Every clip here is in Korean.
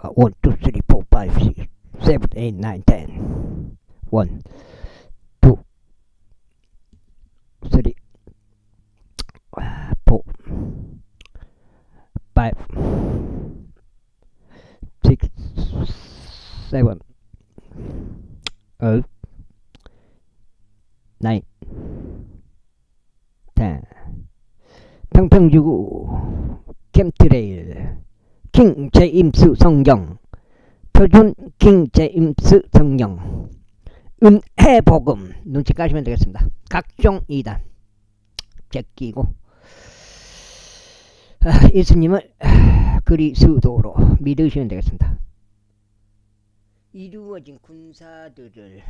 1, 2, 3, 4, 5, 6, 7, 8, 9, 10. 1, 2, 3, 4, 5, 6, 7, 8, 9, 10. 평평주구 캠트레일 킹 제임스 성경 표준 킹 제임스 성경 은혜복음 눈치 까시면 되겠습니다. 각종 이단 제끼고 예수님을 그리스도로 믿으시면 되겠습니다. 이루어진 군사들을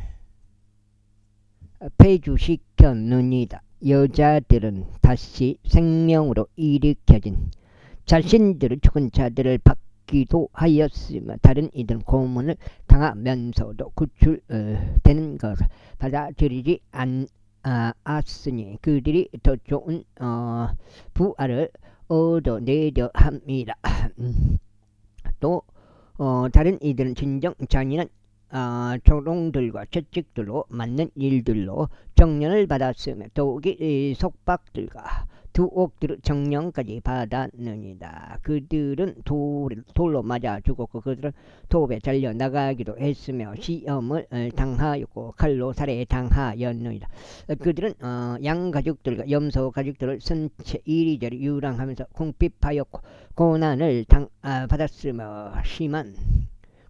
폐주시켰느니라. 여자들은 다시 생명으로 일으켜진 자신들의 죽은 자들을 받기도 하였으며 다른 이들은 고문을 당하면서도 구출되는 것을 받아들이지 않았으니 그들이 더 좋은 부활을 얻어내려 합니다. 또 다른 이들은 진정 잔인한 조롱들과 채찍들로 맞는 일들로 정령을 받았으며 더욱이 속박들과 두옥들의 정령까지 받았느니라. 그들은 돌로 맞아 죽었고 그들은 톱에 잘려 나가기도 했으며 시험을 당하였고 칼로 살해당하였느니라. 그들은 양 가죽들과 염소 가죽들을 쓴 채 이리저리 유랑하면서 궁핍하였고 고난을 받았으며 심한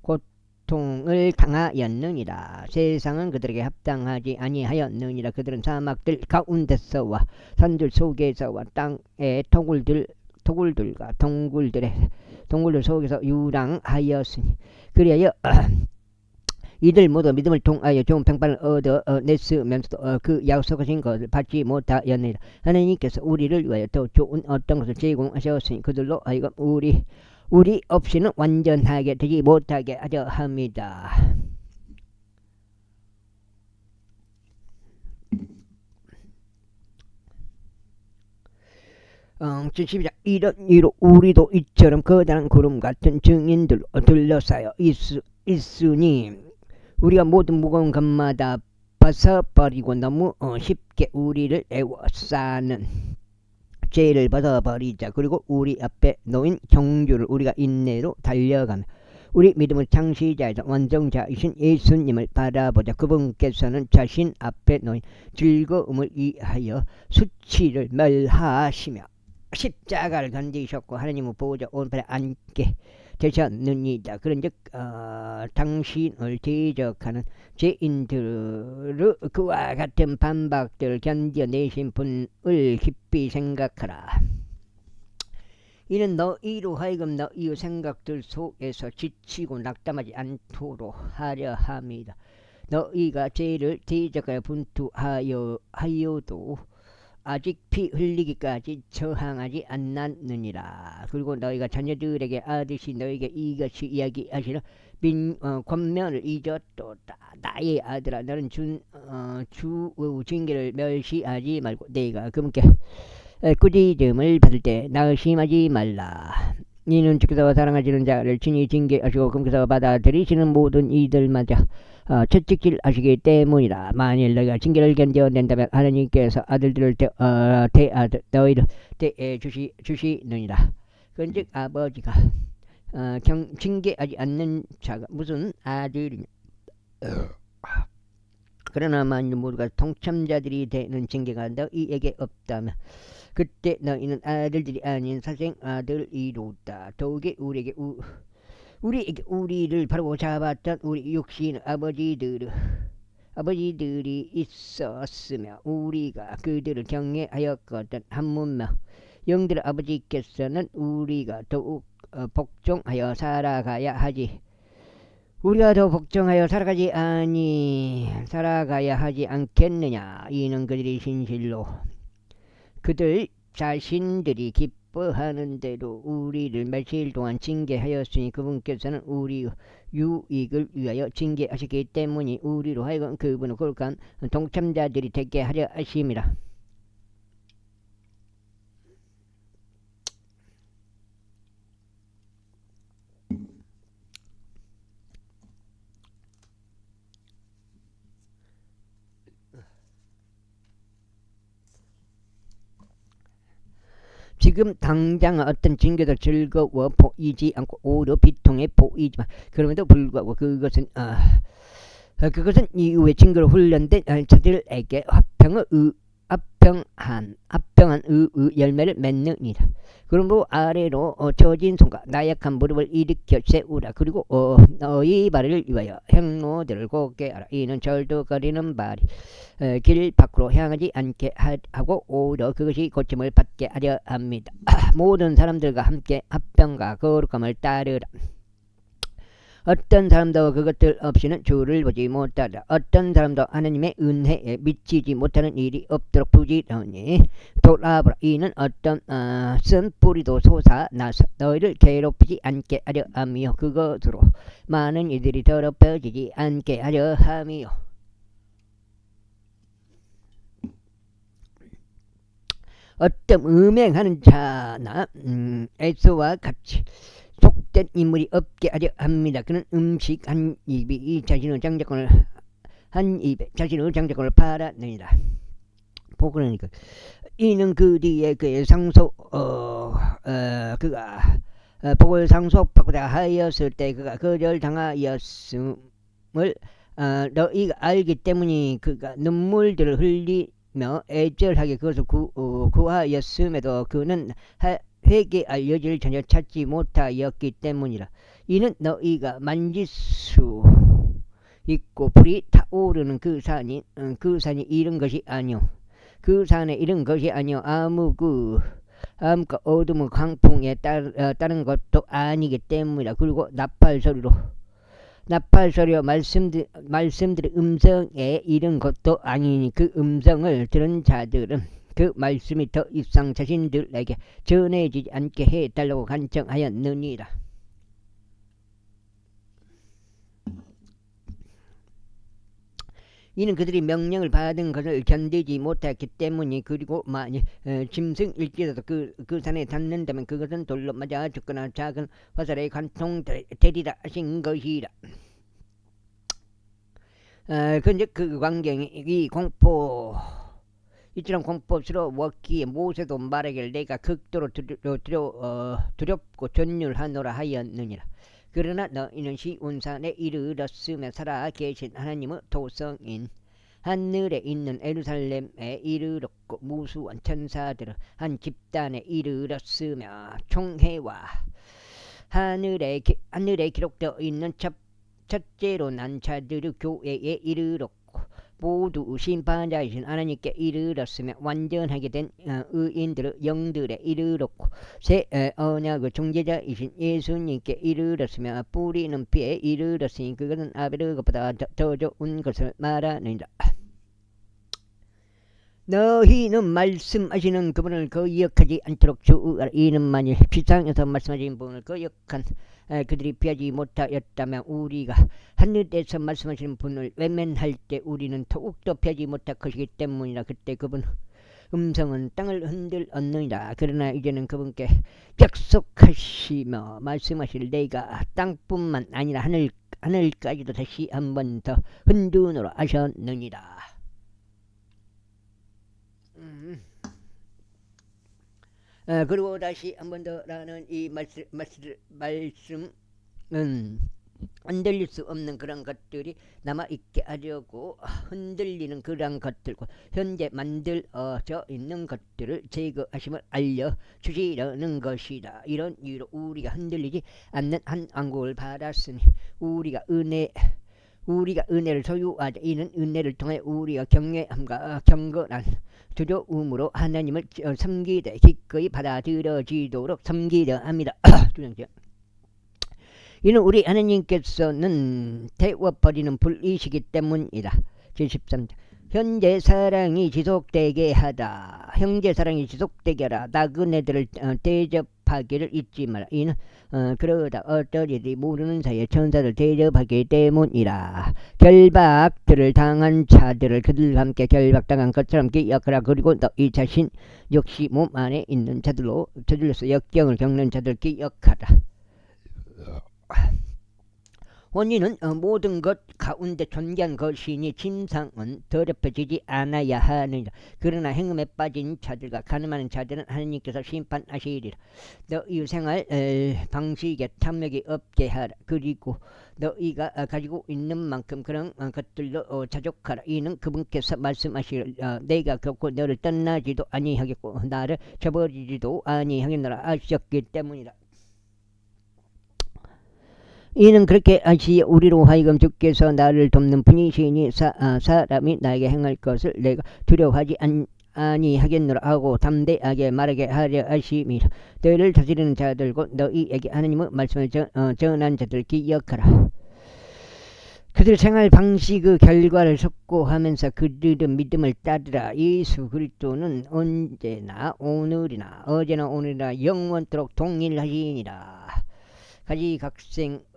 고통을 당하였느니라. 세상은 그들에게 합당하지 아니하였느니라. 그들은 사막들 가운데서와 산들 속에서와 땅의 토굴들과 동굴들 속에서 유랑하였으니 그리하여 이들 모두 믿음을 통하여 좋은 평판을 얻어냈으면서도 그 약속하신 것을 받지 못하였느니라. 하나님께서 우리를 위하여 더 좋은 어떤 것을 제공하셨으니 그들로 하여금 우리 없이는 완전하게 되지 못하게 하려 합니다. 제12장 이런 이로 우리도 이처럼 거대한 구름 같은 증인들로 둘러싸여 있으니 우리가 모든 무거운 것마다 벗어버리고 너무 쉽게 우리를 애워싸는 죄를 벗어버리자. 그리고 우리 앞에 놓인 경주를 우리가 인내로 달려가며 우리 믿음의 창시자이자 완성자이신 예수님을 바라보자. 그분께서는 자신 앞에 놓인 즐거움을 위하여 수치를 멸하시며 십자가를 건지셨고 하나님의 보호자 오른팔에 앉게 되셨느니라. 그런즉 당신을 대적하는 죄인들의 그와 같은 반박들을 견뎌내신 분을 깊이 생각하라. 이는 너희로 하여금 너희의 생각들 속에서 지치고 낙담하지 않도록 하려 함이다. 너희가 죄를 대적하여 분투하여도 아직 피 흘리기까지 저항하지 않았느니라. 그리고 너희가 자녀들에게 아듯이 너희에게 이같이 이야기하시는 권면을 잊었도다. 나의 아들아, 너는 주 징계를 멸시하지 말고 내가 그분께 꾸짖음을 받을 때 낙심하지 말라. 이는 주께서 사랑하시는 자를 친히 징계하시고 그분께서 받아들이시는 모든 이들마저 채찍질 하시기 때문이라. 만일 너희가 징계를 견뎌낸다면 하나님께서 아들들을 너희를 대해 주시느니라. 그런즉 아버지가 징계하지 않는 자가 무슨 아들이냐. 그러나 만일 모두가 동참자들이 되는 징계가 너희에게 없다면 그때 너희는 아들들이 아닌 사생 아들이로다. 더욱이 우리에게 우리를 바로 잡았던 우리 육신 아버지들이 있었으며 우리가 그들을 경외하였거든. 한문며 영들의 아버지께서는 우리가 더욱 복종하여 살아가야 하지. 우리가 더 복종하여 살아가야 하지 않겠느냐. 이는 그들이 진실로 그들 자신들이 기뻐하는 대로 우리를 며칠 동안 징계하였으니 그분께서는 우리 유익을 위하여 징계하시기 때문에 우리로 하여금 그분의 거룩한 동참자들이 되게 하려 하심이라. 지금 당장 어떤 징계도 즐거워 보이지 않고 오히려 비통해 보이지만 그럼에도 불구하고 그것은 이후에 징계로 훈련된 자들에게 합평한 의의 열매를 맺느니라. 그러므로 아래로 처진 손과 나약한 무릎을 일으켜 세우라. 그리고 너희 발을 위하여 행로들을 곱게 하라. 이는 절도거리는 발이 길 밖으로 향하지 않게 하고 오히려 그것이 고침을 받게 하려 합니다. 모든 사람들과 함께 합평과 거룩함을 따르라. 어떤 사람도 그것들 없이는 주를 보지 못하라. 어떤 사람도 하나님의 은혜에 미치지 못하는 일이 없도록 부지런히 돌아보라. 이는 어떤 쓴 뿌리도 솟아나서 너희를 괴롭히지 않게 하려 함이요 그것으로 많은 이들이 더럽혀지지 않게 하려 함이요. 어떤 음행하는 자나 에서와 같이 속된 인물이 없게 하려 합니다. 그는 음식 한 입이 자신의 장자권을 팔아내니라. 보그러니까 이는 그 뒤에 그의 상속 그가 복을 상속받고자 하였을 때 그가 거절당하였음을 너희가 알기 때문이 그가 눈물들을 흘리며 애절하게 그것을 구하였음에도 그는 회개할 여지를 전혀 찾지 못하였기 때문이라. 이는 너희가 만질 수 있고 불이 타오르는 그 산이 이른 것이 아니요 그 산에 이른 것이 아니요 암흑과 어둠의 광풍에 따른 것도 아니기 때문이라. 그리고 나팔소리로 말씀들의 음성에 이른 것도 아니니 그 음성을 들은 자들은 그 말씀이 더 이상 자신들에게 전해지지 않게 해달라고 간청하였느니라. 이는 그들이 명령을 받은 것을 견디지 못했기 때문이. 그리고 만일 짐승일지라도 그 산에 닿는다면 그것은 돌로 맞아 죽거나 작은 화살에 관통되리라 하신 것이라. 근데 그 광경이 이처럼 공포스러웠기에 모세도 말하기를 내가 극도로 두렵고 전율하노라 하였느니라. 그러나 너희는 시온산에 이르렀으며 살아 계신 하나님의 도성인 하늘에 있는 에루살렘에 이르렀고 무수한 천사들은 한 집단에 이르렀으며 총회와 하늘에 기록되어 있는 첫째로 난 자들의 교회에 이르렀고 모두 심판자이신 하나님께 이르렀으며 완전하게 된 의인들의 영들에 이르렀고 새 언약의 중재자이신 예수님께 이르렀으며 뿌리는 피에 이르렀으니 그것은 아벨의 것보다 더 좋은 것을 말하느니라. 너희는 말씀하시는 그분을 거역하지 않도록 주의하라. 이는 만일 지상에서 말씀하신 분을 거역한 그들이 피하지 못하였다면 우리가 하늘에서 말씀하시는 분을 외면할 때 우리는 더욱더 피하지 못할 것이기 때문이라. 그때 그분 음성은 땅을 흔들었느니라. 그러나 이제는 그분께 약속하시며 말씀하실 내가 땅뿐만 아니라 하늘까지도 다시 한 번 더 흔드노라 하셨느니라. 그리고 다시 한 번 더 라는 이 말씀은 흔들릴 수 없는 그런 것들이 남아있게 하려고 흔들리는 그런 것들과 현재 만들어져 있는 것들을 제거하심을 알려주시려는 것이다. 이런 이유로 우리가 흔들리지 않는 한 왕국을 받았으니 우리가 은혜를 소유하자. 이는 은혜를 통해 우리가 경외함과 경건한 두려움으로 하나님을 섬기되 기꺼이 받아들여지도록 섬기려 합니다. 이는 우리 하나님께서는 태워버리는 불이시기 때문이다. 제13절 형제 사랑이 지속되게 하라. 나그네들을 대접하기를 잊지 마라. 이는 그러다 어떤 이들이 모르는 사이에 천사를 대접하기 때문이라. 결박들을 당한 자들을 그들과 함께 결박당한 것처럼 기억하라. 그리고 너희 자신 역시 몸 안에 있는 저들로서 역경을 겪는 자들 기억하라. 원인은 모든 것 가운데 존귀한 것이니 침상은 더럽혀지지 않아야 하느니라. 그러나 행음에 빠진 자들과 가늠하는 자들은 하나님께서 심판하시리라. 너희 생활 방식에 탐욕이 없게 하라. 그리고 너희가 가지고 있는 만큼 그런 것들로 자족하라. 이는 그분께서 말씀하시기를 내가 결코 너를 떠나지도 아니하겠고 나를 저버리지도 아니하겠노라 하셨기 때문이다. 이는 그렇게 하시에 우리로 하여금 주께서 나를 돕는 분이시니 사람이 나에게 행할 것을 내가 두려워하지 아니하겠노라 하고 담대하게 말하게 하려 하심이라. 너희를 다스리는 자들과 너희에게 하나님의 말씀을 전한 자들 기억하라. 그들 생활 방식의 결과를 숙고하면서 그들의 믿음을 따르라. 예수 그리스도는 언제나 오늘이나 어제나 오늘이나 영원토록 동일하시니라. 가지각색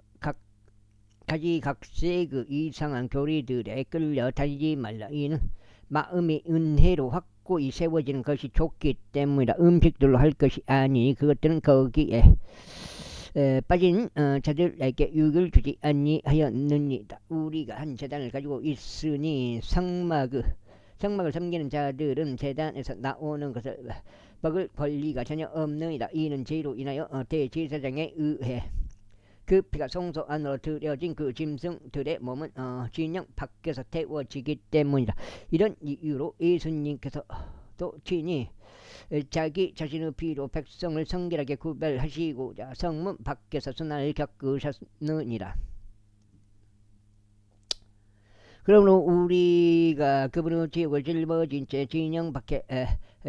그 이상한 교리들에 끌려 다니지 말라. 이는 마음이 은혜로 확고히 세워지는 것이 좋기 때문이라. 음식들로 할 것이 아니 그것들은 거기에 빠진 자들에게 유익을 주지 아니하였느니라. 우리가 한 제단을 가지고 있으니 성막을 섬기는 자들은 제단에서 나오는 것을 먹을 권리가 전혀 없느니라. 이는 죄로 인하여 대제사장에 의해 그 피가 성소 안으로 들여진 그 짐승들의 몸은 진영 밖에서 태워지기 때문이다. 이런 이유로 예수님께서 또 친히 자기 자신의 피로 백성을 성결하게 구별하시고자 성문 밖에서 순환을 겪으셨느니라. 그러므로 우리가 그분의 지옥을 짊어진 채 진영 밖에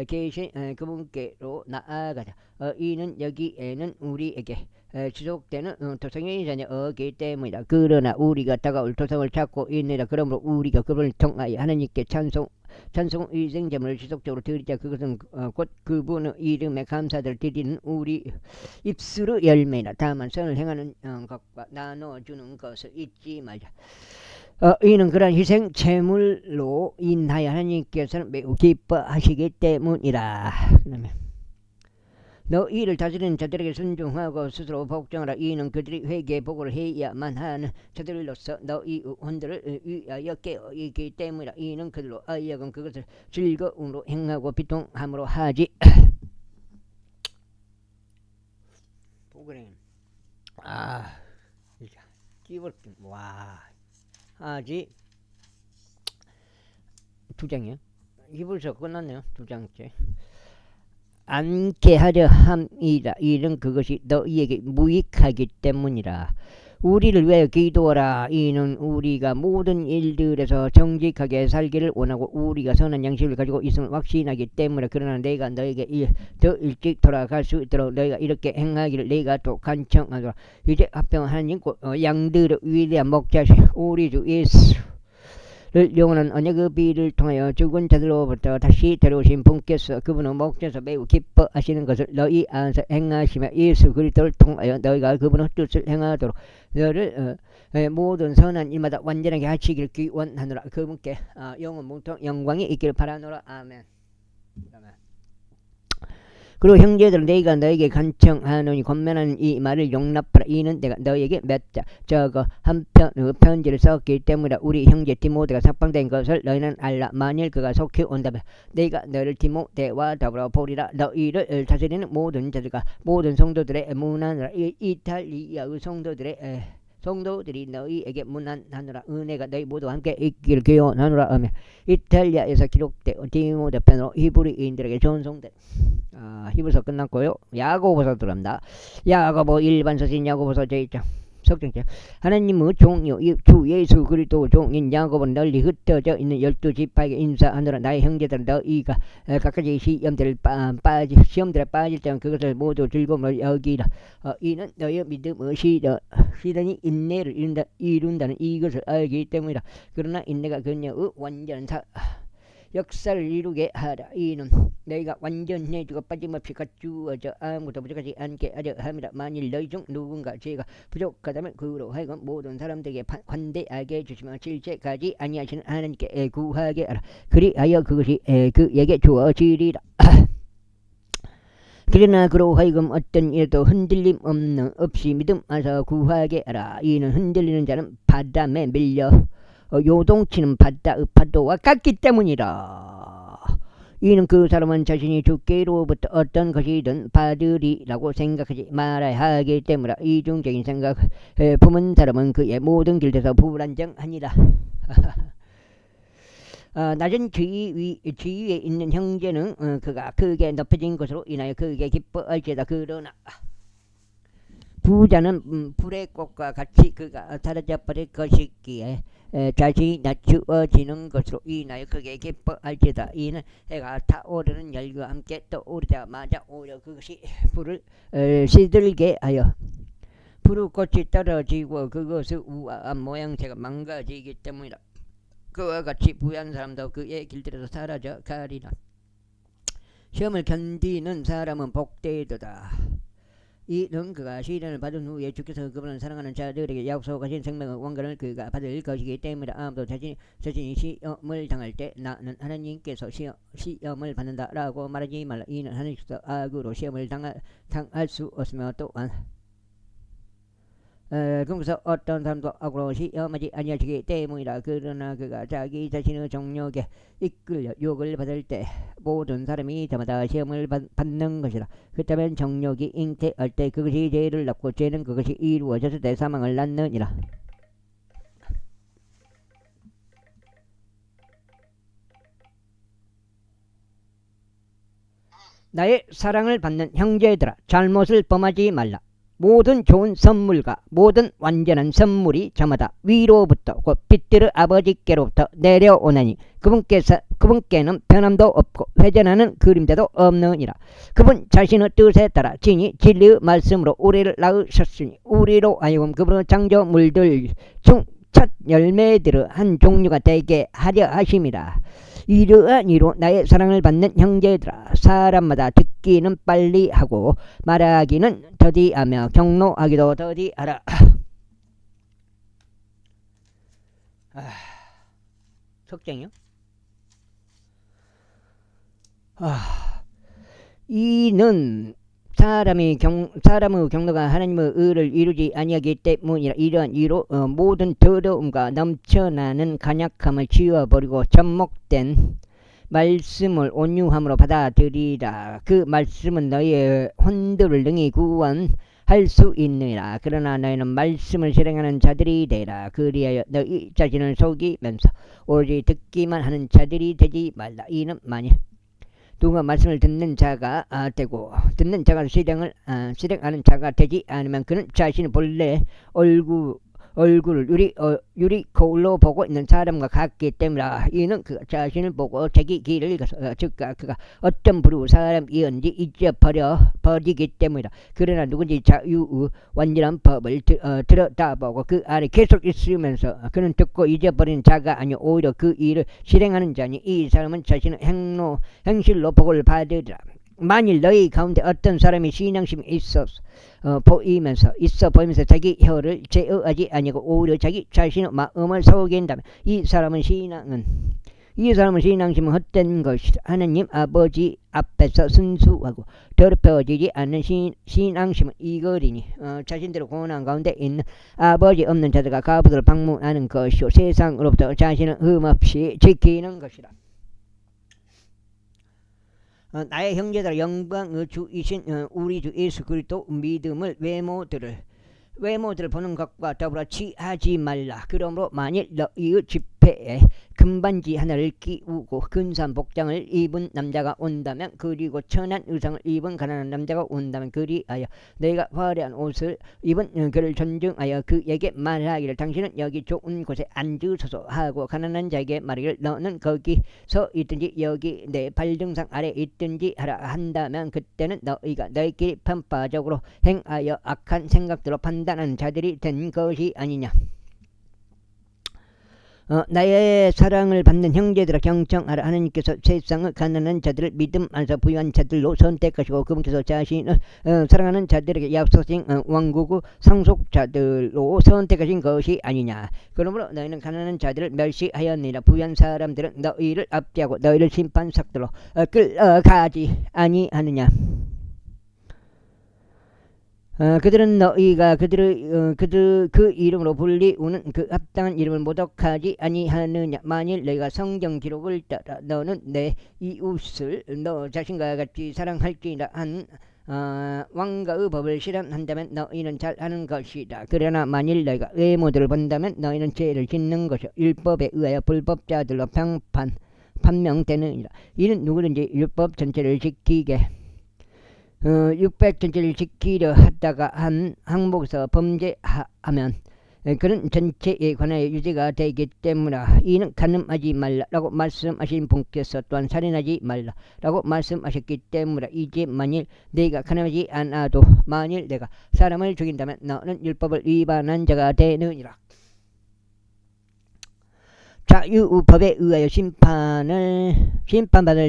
계신 그분께로 나아가자. 이는 여기에는 우리에게 지속되는 토성의 자녀이기 때문이다. 그러나 우리가 다가올 토성을 찾고 있느라. 그러므로 우리가 그분을 통하여 하나님께 찬송 위생제물을 지속적으로 드리자. 그것은 곧 그분의 이름에 감사를 드리는 우리 입술의 열매이다. 다만 선을 행하는 것과 나눠주는 것을 잊지 말자. 이는 그러한 희생 제물로 인하여 하나님께서는 매우 기뻐하시기 때문이라. 그러면 너희를 다스리는 자들에게 순종하고 스스로 복종하라. 이는 그들이 회개 보고를 해야만 하는 자들로서 너희 혼들을 위하여 깨어있기 때문이라. 이는 그들로 하여금 그것을 즐거움으로 행하고 비통함으로 하지. 보그래. 진짜 끼벌긴 하지. 2장이요. 히브리서 끝났네요. 2장째. 않게 하려 함이라. 이는 그것이 너희에게 무익하기 때문이라. 우리를 위하여 기도하라. 이는 우리가 모든 일들에서 정직하게 살기를 원하고 우리가 선한 양식을 가지고 있음을 확신하기 때문에. 그러나 내가 너에게 더 일찍 돌아갈 수 있도록 너희가 이렇게 행하기를 내가 또 간청하노라. 이제 합병 하나님 양들의 위대한 목자신 우리 주 예수 영원한 언약의 비를 통하여 죽은 자들로부터 다시 데려오신 분께서 그분의 목자에서 매우 기뻐하시는 것을 너희 안에서 행하시며 예수 그리스도를 통하여 너희가 그분의 뜻을 행하도록 너를 모든 선한 일마다 완전하게 하시기를 기원하노라. 그분께 영원 뭉통 영광이 있기를 바라노라. 아멘. 그리고 형제들은 내가 너에게 간청하노니 권면하는 이 말을 용납하라. 이는 내가 너에게 맺자 저거 한편의 편지를 썼기 때문이라. 우리 형제 디모데가 삭방된 것을 너희는 알라. 만일 그가 속히 온다면 내가 너를 디모데와 더불어 보리라. 너희를 다스리는 모든 자들과 모든 성도들의 문안하라. 이탈리아의 성도들이 너희에게 문안하노라. 은혜가 너희 모두와 함께 있기를 기원하노라. 아멘. 이탈리아에서 기록되어 디모데 편으로 히브리인들에게 전송된 히브리서 끝났고요. 야고보서 들어갑니다. 야고보 일반 서신 야고보서 제1장 석정째. 하나님의 종이요 주 예수 그리스도 종인 야고보는 널리 흩어져 있는 12지파에게 인사하노라. 나의 형제들은 너희가 각가지 시험들에 빠질 때는 그것을 모두 즐거움으로 여기라. 이는 너희의 믿음의 시련이 인내를 이룬다는 이것을 알기 때문이라. 그러나 인내가 그녀의 완전한 역사를 이루게 하라. 이는 너희가 완전해지고 빠짐없이 갖추어져 아무것도 부족하지 않게 하려 함이라. 만일 너희 중 누군가 죄가 부족하다면 그로 하여금 모든 사람들에게 관대하게 해주시며 질책하지 아니하시는 하나님께 구하게 하라. 그리하여 그것이 그에게 주어지리라. 그러나 그로 하여금 어떤 일에도 흔들림 없이 믿음 안에서 구하게 하라. 이는 흔들리는 자는 바람에 밀려 요동치는 바다의 파도와 같기 때문이라. 이는 그 사람은 자신이 주께로부터 어떤 것이든 받으리라고 생각하지 말아야 하기 때문이라. 이중적인 생각 품은 사람은 그의 모든 길에서 불안정하니라. 낮은 지위에 있는 형제는 그가 크게 높여진 것으로 인하여 그에게 기뻐할지어다. 그러나 부자는 불의 꽃과 같이 그가 사라져 버릴 것이기에 자신이 낮추어지는 것으로 인하여 그게 기뻐할지다. 이는 해가 타오르는 열과 함께 떠오르자마자 오히려 그것이 불을 시들게 하여 푸르꽃이 떨어지고 그것의 우아한 모양새가 망가지기 때문이다. 그와 같이 부유한 사람도 그의 길들에서 사라져 가리라. 시험을 견디는 사람은 복되도다. 이는 그가 시련을 받은 후에 주께서 그분을 사랑하는 자들에게 약속하신 생명의 왕관을 그가 받을 것이기 때문이다. 아무도 자신이 시험을 당할 때 나는 하나님께서 시험을 받는다라고 말하지 말라. 이는 하나님께서 악으로 시험을 당할 수 없으며 또한 그래서 어떤 사람도 악으로 시험하지 아니하시기 때문이다. 그러나 그가 자기 자신의 정욕에 이끌려 욕을 받을 때 모든 사람이 저마다 시험을 받는 것이다. 그렇다면 정욕이 잉태할 때 그것이 죄를 낳고 죄는 그것이 이루어졌을 때 사망을 낳느니라. 나의 사랑을 받는 형제들아, 잘못을 범하지 말라. 모든 좋은 선물과 모든 완전한 선물이 저마다 위로부터 곧 빛들의 아버지께로부터 내려오나니 그분께는 변함도 없고 회전하는 그림자도 없느니라. 그분 자신의 뜻에 따라 진히 진리의 말씀으로 우리를 낳으셨으니 우리로 하여금 그분의 창조물들 중 첫 열매들의 한 종류가 되게 하려 하심이라. 이러한 이로 나의 사랑을 받는 형제들아, 사람마다 듣기는 빨리 하고 말하기는 더디하며 경노하기도 더디하라. 석쟁이요? 이는 사람의 경노가 하나님의 의를 이루지 아니하기 때문이라. 이러한 이로 모든 더러움과 넘쳐나는 간약함을 지워버리고 접목된 말씀을 온유함으로 받아들이라. 그 말씀은 너희의 혼들을 능히 구원할 수 있느니라. 그러나 너희는 말씀을 실행하는 자들이 되라. 그리하여 너희 자신을 속이면서 오로지 듣기만 하는 자들이 되지 말라. 이는 만일 누가 말씀을 듣는 자가 되고 듣는 자가 실행하는 자가 되지 않으면 그는 자신의 본래 얼굴을 유리 거울로 보고 있는 사람과 같기 때문이라. 이는 그가 자신을 보고 자기 길을 즉 그가 어떤 부류 사람이었는지 잊어버리기 때문이다. 그러나 누군지 자유의 완전한 법을 들여다보고 그 안에 계속 있으면서 그는 듣고 잊어버리는 자가 아니오 오히려 그 일을 실행하는 자니 이 사람은 자신의 행실로 복을 받으리라. 만일 너희 가운데 어떤 사람이 신앙심이 있어 보이면서 자기 혀를 제어하지 아니하고 오히려 자기 자신의 마음을 속인다면 이 사람은 신앙심은 헛된 것이다. 하나님 아버지 앞에서 순수하고 더럽혀지지 않는 신앙심은 이거리니 자신들의 고난 가운데 있는 아버지 없는 자들과 가부들을 방문하는 것이요 세상으로부터 자신을 흠없이 지키는 것이다. 나의 형제들아, 영광의 주이신 우리 주 예수 그리스도 믿음을 외모들을 보는 것과 더불어 취하지 말라. 그러므로 만일 너희의 집회에 금반지 하나를 끼우고 근사한 복장을 입은 남자가 온다면 그리고 천한 의상을 입은 가난한 남자가 온다면 그리하여 너희가 화려한 옷을 입은 그를 존중하여 그에게 말하기를 당신은 여기 좋은 곳에 앉으소서 하고 가난한 자에게 말하기를 너는 거기서 있든지 여기 내 발등상 아래 있든지 하라 한다면 그때는 너희가 너희끼리 편파적으로 행하여 악한 생각들로 판단하는 자들이 된 것이 아니냐. 나의 사랑을 받는 형제들아, 경청하라. 하나님께서 세상의 가난한 자들을 믿음 안에서 부유한 자들로 선택하시고 그분께서 자신을 사랑하는 자들에게 약속하신 왕국의 상속자들로 선택하신 것이 아니냐. 그러므로 너희는 가난한 자들을 멸시하였느니라. 부유한 사람들은 너희를 압제하고 너희를 심판석들로 끌어가지 아니하느냐. 그들은 너희가 그들 그 이름으로 불리우는 그 합당한 이름을 모독하지 아니하느냐. 만일 너희가 성경 기록을 따라 너는 내 이웃을 너 자신과 같이 사랑할지라 한 왕가의 법을 실현한다면 너희는 잘하는 것이다. 그러나 만일 너희가 외모들을 본다면 너희는 죄를 짓는 것이요 율법에 의하여 불법자들로 판명되느니라. 이는 누구든지 율법 전체를 지키게 600전체를 지키려 하다가 한 항목에서 범죄하면 그런 전체에 관하여 유죄가 되기 때문이라. 이는 간음하지 말라라고 말씀하신 분께서 또한 살인하지 말라라고 말씀하셨기 때문이라. 이제 만일 내가 간음하지 않아도 만일 내가 사람을 죽인다면 너는 율법을 위반한 자가 되느니라. 자유법에 의하여 심판받을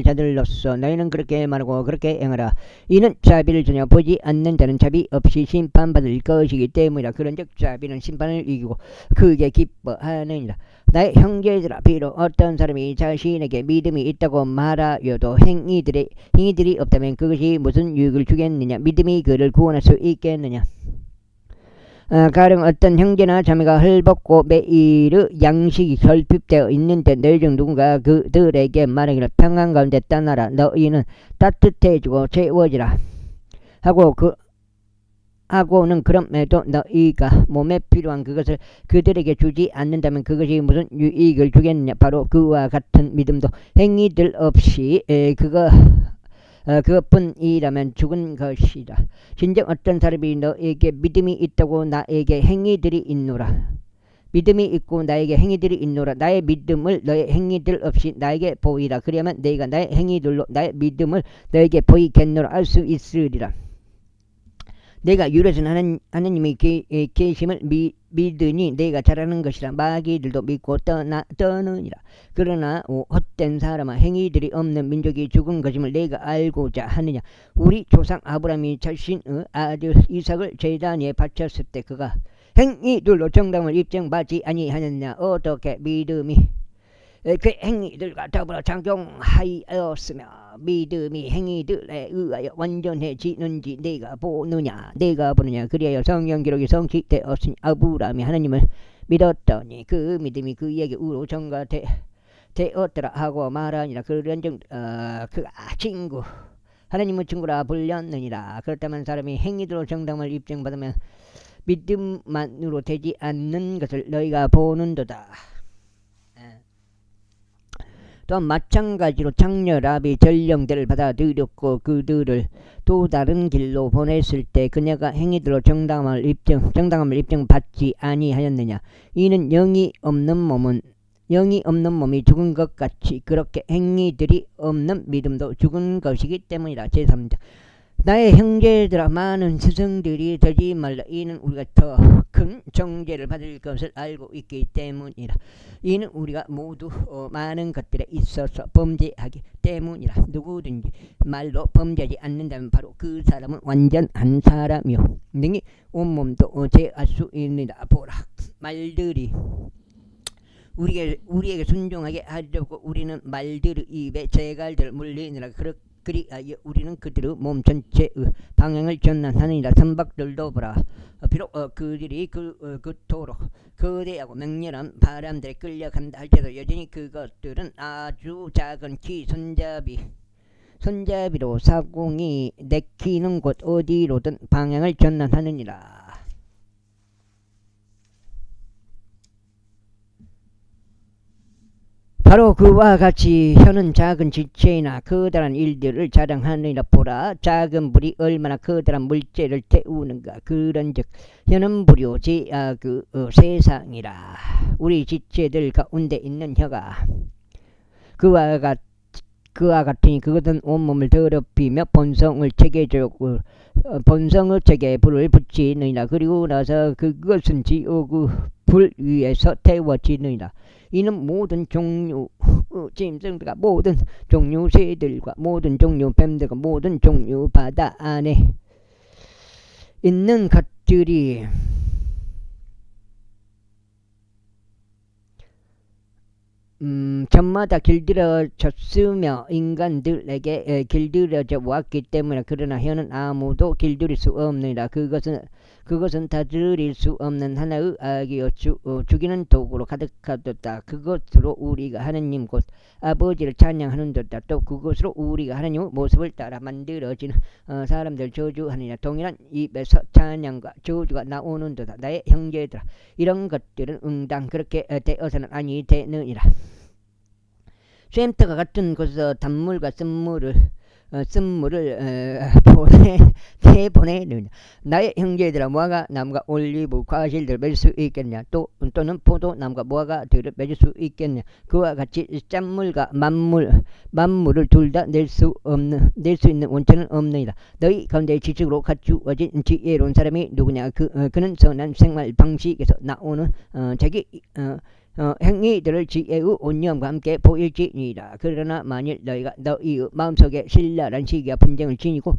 자들로서 너희는 그렇게 말하고 그렇게 행하라. 이는 자비를 전혀 보지 않는 자는 자비 없이 심판받을 것이기 때문이라. 그런즉 자비는 심판을 이기고 크게 기뻐하느니라. 나의 형제들아, 비록 어떤 사람이 자신에게 믿음이 있다고 말하여도 행위들이 없다면 그것이 무슨 유익을 주겠느냐. 믿음이 그를 구원할 수 있겠느냐. 가령 어떤 형제나 자매가 헐벗고 매일의 양식이 결핍되어 있는데 너희 중 누군가 그들에게 말하기를 평안 가운데 떠나라. 너희는 따뜻해지고 채워지라 하고는 그럼에도 너희가 몸에 필요한 그것을 그들에게 주지 않는다면 그것이 무슨 유익을 주겠느냐. 바로 그와 같은 믿음도 행위들 없이 그것뿐이라면 죽은 것이다. 진정 어떤 사람이 너에게 믿음이 있다고 나에게 행위들이 있노라. 믿음이 있고 나에게 행위들이 있노라. 나의 믿음을 너의 행위들 없이 나에게 보이라. 그러면 너희가 나의 행위들로 나의 믿음을 너에게 보이겠노라 할 수 있으리라. 내가 유래선 하나님의 계심을 믿으니 내가 잘하는 것이라. 마귀들도 믿고 떠느니라. 그러나 헛된 사람아, 행위들이 없는 민족이 죽은 것임을 내가 알고자 하느냐. 우리 조상 아브라함이 자신의 아들 이삭을 제단 위에 바쳤을 때 그가 행위들로 정당을 입증받지 아니하였느냐. 어떻게 믿음이 그 행위들과 더불어 작용하였으며 믿음이 행위들에 의하여 완전해지는지 내가 보느냐. 그리하여 성경 기록이 성취되었으니 아브라함이 하나님을 믿었더니 그 믿음이 그에게 의로 전가되었더라 하고 말하니라. 그런즉 그가 친구 하나님의 친구라 불렸느니라. 그렇다면 사람이 행위들로 정당을 입증받으면 믿음만으로 되지 않는 것을 너희가 보는도다. 또 마찬가지로 장녀 라합이 전령들을 받아들였고 그들을 또 다른 길로 보냈을 때 그녀가 행위들로 정당함을 입증받지 아니하였느냐. 이는 영이 없는 몸이 죽은 것 같이 그렇게 행위들이 없는 믿음도 죽은 것이기 때문이라. 제3장 나의 형제들아, 많은 스승들이 되지 말라. 이는 우리가 더 큰 정죄를 받을 것을 알고 있기 때문이라. 이는 우리가 모두 많은 것들에 있어서 범죄하기 때문이라. 누구든지 말로 범죄하지 않는다면 바로 그 사람은 완전한 사람이요 능히 온몸도 제할 수 있느니라. 보라, 말들이 우리에게 순종하게 하려고 우리는 말들의 입에 제갈들을 물리느라. 그리하여 우리는 그들의 몸 전체의 방향을 전환하느니라. 선박들도 보라, 비록 그들이 그토록 거대하고 맹렬한 바람들에 끌려간다 할지라도 여전히 그것들은 아주 작은 키 손잡이로 사공이 내키는 곳 어디로든 방향을 전환하느니라. 바로 그와 같이 혀는 작은 지체나 커다란 일들을 자랑하느니라. 보라, 작은 불이 얼마나 커다란 물체를 태우는가. 그런즉 혀는 불이요 제약의 세상이라. 우리 지체들 가운데 있는 혀가 그와 같으니 그것은 온몸을 더럽히며 본성의 책에 불을 붙이느니라. 그리고 나서 그것은 지옥의 불 위에서 태워지느니라. 이는 모든 종류 짐승들과 모든 종류 새들과 모든 종류 뱀들과 모든 종류 바다 안에 있는 것들이 전마다 길들여졌으며 인간들에게 길들여져 왔기 때문에 그러나 혀는 아무도 길들일 수 없느니라. 그것은 다스릴 수 없는 하나의 악이요 죽이는 도구로 가득하도다. 그것으로 우리가 하느님 곧 아버지를 찬양하는도다. 또 그것으로 우리가 하느님의 모습을 따라 만들어지는 사람들 저주하느니라. 동일한 입에서 찬양과 저주가 나오는도다. 나의 형제들아, 이런 것들은 응당 그렇게 되어서는 아니 되느니라. 쉼터가 같은 곳에서 단물과 쓴물을 내보내느냐. 나의 형제들아, 무화과 나무가 올리브 과실들을 맺을 수 있겠냐. 또는 포도나무가 무화과들을 맺을 수 있겠냐. 그와 같이 짠물과 만물을 둘 다 낼 수 있는 원천은 없느니라. 너희 가운데 지식으로 갖추어진 지혜로운 사람이 누구냐. 그는 선한 생활 방식에서 나오는 자기 행위들을 지혜의 온유함과 함께 보일지니라. 그러나 만일 너희가 너희의 마음속에 신랄한 시기와 분쟁을 지니고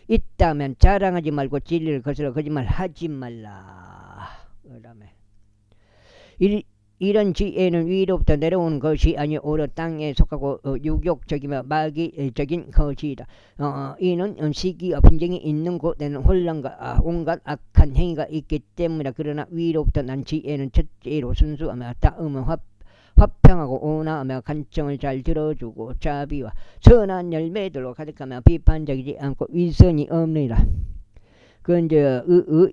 있다면 자랑하지 말고 진리를 거스러 거짓말하지 말라. 그다음에 이런 지혜는 위로부터 내려오는 것이 아니 오히려 땅에 속하고 유욕적이며 마귀적인 것이다. 이는 시기와 분쟁이 있는 곳에는 혼란과 온갖 악한 행위가 있기 때문이다. 그러나 위로부터 난 지혜는 첫째로 순수하며 다음은 화평하고 온화하며 간청을 잘 들어주고 자비와 선한 열매들로 가득하며 비판적이지 않고 위선이 없느니라. 그런데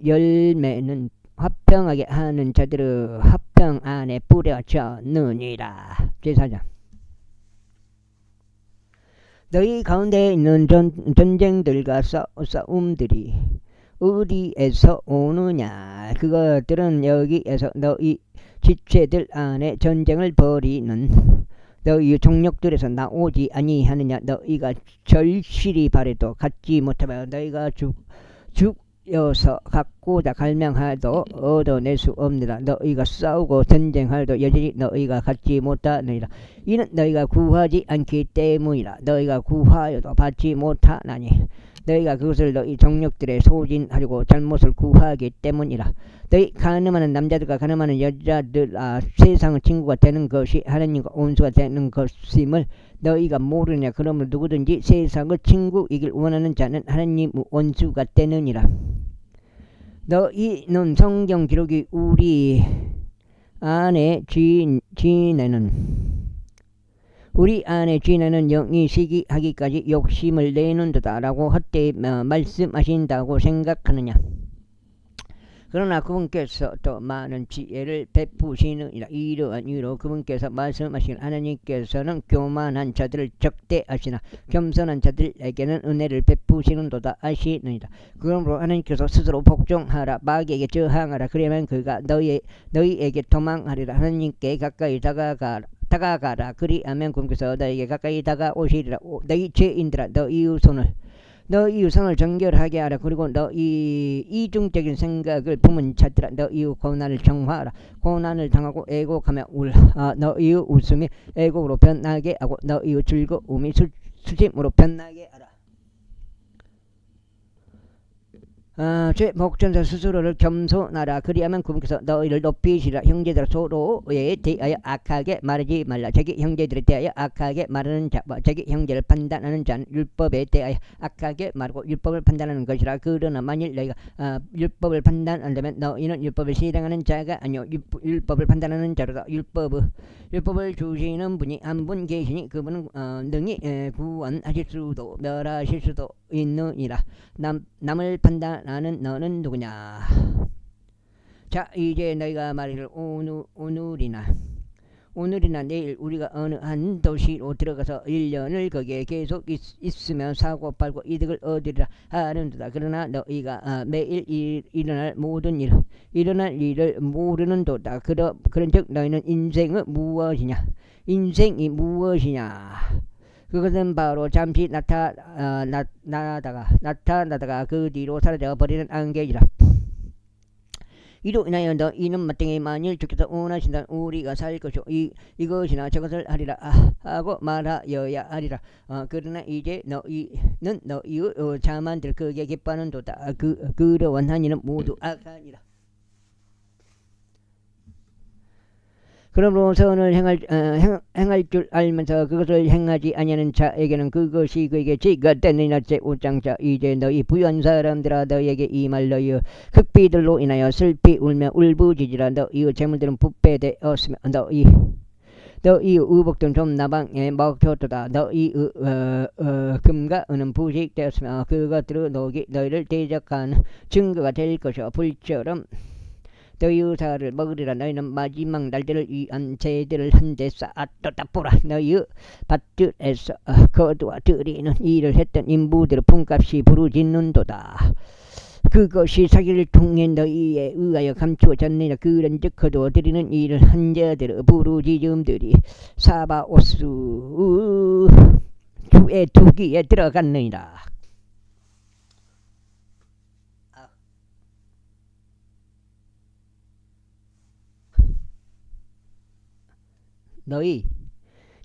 열매는 화평하게 하는 자들의 화평 안에 뿌려졌느니라. 제4장. 너희 가운데 있는 전쟁들과 싸움들이 어디에서 오느냐. 그것들은 여기에서 너희 지체들 안에 전쟁을 벌이는 너희 종력들에서 나오지 아니하느냐. 너희가 절실히 바래도 갖지 못하며 너희가 죽여서 갖고자 갈망하도 얻어낼 수 없느니라. 너희가 싸우고 전쟁하여도 여전히 너희가 갖지 못하느니라. 이는 너희가 구하지 않기 때문이라. 너희가 구하여도 받지 못하나니 너희가 그것을 너희 정력들에 소진하려고 잘못을 구하기 때문이라. 너희 가늠하는 남자들과 가늠하는 여자들 세상의 친구가 되는 것이 하나님과 원수가 되는 것임을 너희가 모르느냐. 그러므로 누구든지 세상의 친구이길 원하는 자는 하나님의 원수가 되느니라. 너희는 성경 기록이 우리 안에 우리 안에 지내는 영이 시기하기까지 욕심을 내는도다 라고 헛되이 말씀하신다고 생각하느냐. 그러나 그분께서 또 많은 지혜를 베푸시느니라. 이러한 이유로 그분께서 말씀하신 하나님께서는 교만한 자들을 적대하시나 겸손한 자들에게는 은혜를 베푸시는도다 하시느니라. 그러므로 하나님께서 스스로 복종하라. 마귀에게 저항하라. 그러면 그가 너희에게 도망하리라. 하나님께 가까이 다가가라. 그리하면 그분께서 너희에게 가까이 다가오시리라. 너희 죄인들아, 너희의 손을 정결하게 하라. 그리고 너희 이중적인 생각을 품은 자들아, 너희의 고난을 정화하라. 고난을 당하고 애곡하며 너희의 웃음이 애곡으로 변하게 하고 너희의 즐거움이 수심으로 변하게 하라. 죄 목전서 스스로를 겸손하라. 그리하면 그분께서 너희를 높이시라. 형제들아, 서로에 대하여 악하게 말하지 말라. 자기 형제들에 대하여 악하게 말하는 자와 자기 형제를 판단하는 자는 율법에 대하여 악하게 말하고 율법을 판단하는 것이라. 그러나 만일 너희가 율법을 판단한다면 너희는 율법을 실행하는 자가 아니요 율법을 판단하는 자로다. 율법을 주시는 분이 한 분 계시니 그분은 능히 구원하실 수도 멸하실 수도 있느니라. 남을 판단하는 너는 누구냐. 자, 이제 너희가 말이를 오늘이나 내일 우리가 어느 한 도시로 들어가서 1년을 거기에 계속 있으며 사고 팔고 이득을 얻으리라 하는도다. 그러나 너희가 매일 일어날 일을 모르는도다. 그런즉 너희는 인생이 무엇이냐. 그것은 바로 잠시 나타나다가 그 뒤로 사라져 버리는 안개이라. 이로 인하여 너희는 마땅히 만일 주께서 원하신다면 우리가 살 것이요 이것이나 저것을 하리라 하고 말하여야 하리라. 그러나 이제 너희는 너희의 자만들 그에게 기뻐하는도다. 그러한 이는 모두 악하니라. 그러므로 선을 행할 줄 알면서 그것을 행하지 아니하는 자에게는 그것이 그에게 죄가 되느니라. 제5장자 이제 너희 부유한 사람들아 너희에게 이 말 너희의 극비들로 인하여 슬피 울며 울부짖으라. 너희의 재물들은 부패되었으며 너희 의복들은 좀 나방에 먹혔도다. 너희 금과 은은 부식되었으며 그것들의 녹이 너희를 대적하는 증거가 될 것이요 불처럼 너희 의사를 먹으리라. 너희는 마지막 날들을 위한 제들을 한데 쌓았도다. 보라 너희의 밭들에서 거두어 들이는 일을 했던 인부들의 품값이 부르짖는도다. 그것이 사기를 통해 너희에 의하여 감추어졌느니라. 그런즉 거두어 들이는 일을 한 자들의 부르짖음들이 사바오스 주의 두기에 들어갔느니라. 너희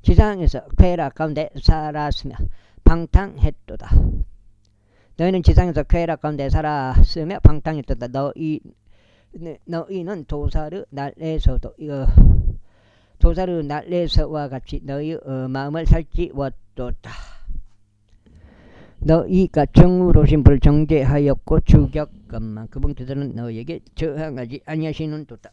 지상에서 쾌락 가운데 살았으며 방탕했도다. 너희는 지상에서 쾌락 가운데 살았으며 방탕했도다. 너희는 도사르 날에서와 같이 너희 마음을 살찌웠도다. 너희가 정의로우신 분을 정죄하였고 주격건만 그분께서는 너희에게 저항하지 아니하시는도다.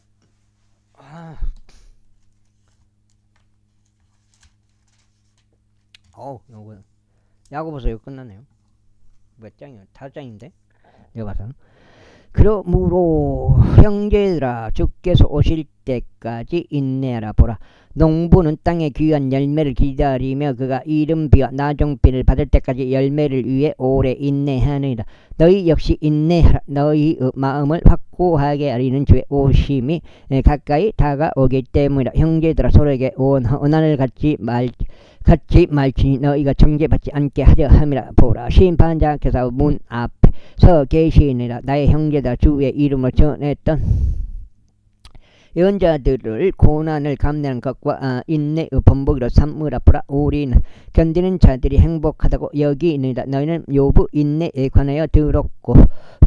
요거 야고보서 이거 끝나네요. 몇 장이야? 5장인데 내가 봐서. 그러므로 형제들아 주께서 오실 때까지 인내하라. 보라 농부는 땅의 귀한 열매를 기다리며 그가 이른 비와 나종비를 받을 때까지 열매를 위해 오래 인내하느니라. 너희 역시 인내하라. 너희의 마음을 확고하게 하리는 주의 오심이 가까이 다가오기 때문이라. 형제들아 서로에게 원한을 갖지 말지니 너희가 정죄받지 않게 하려 함이라. 보라 심판자께서 문 앞에 서 계시니라. 나의 형제다 주의 이름을 전했던 연자들을 고난을 감내하는 것과 인내의 번복으로 삼으라. 보라 우리는 견디는 자들이 행복하다고 여기니라. 너희는 욥의 인내에 관하여 들었고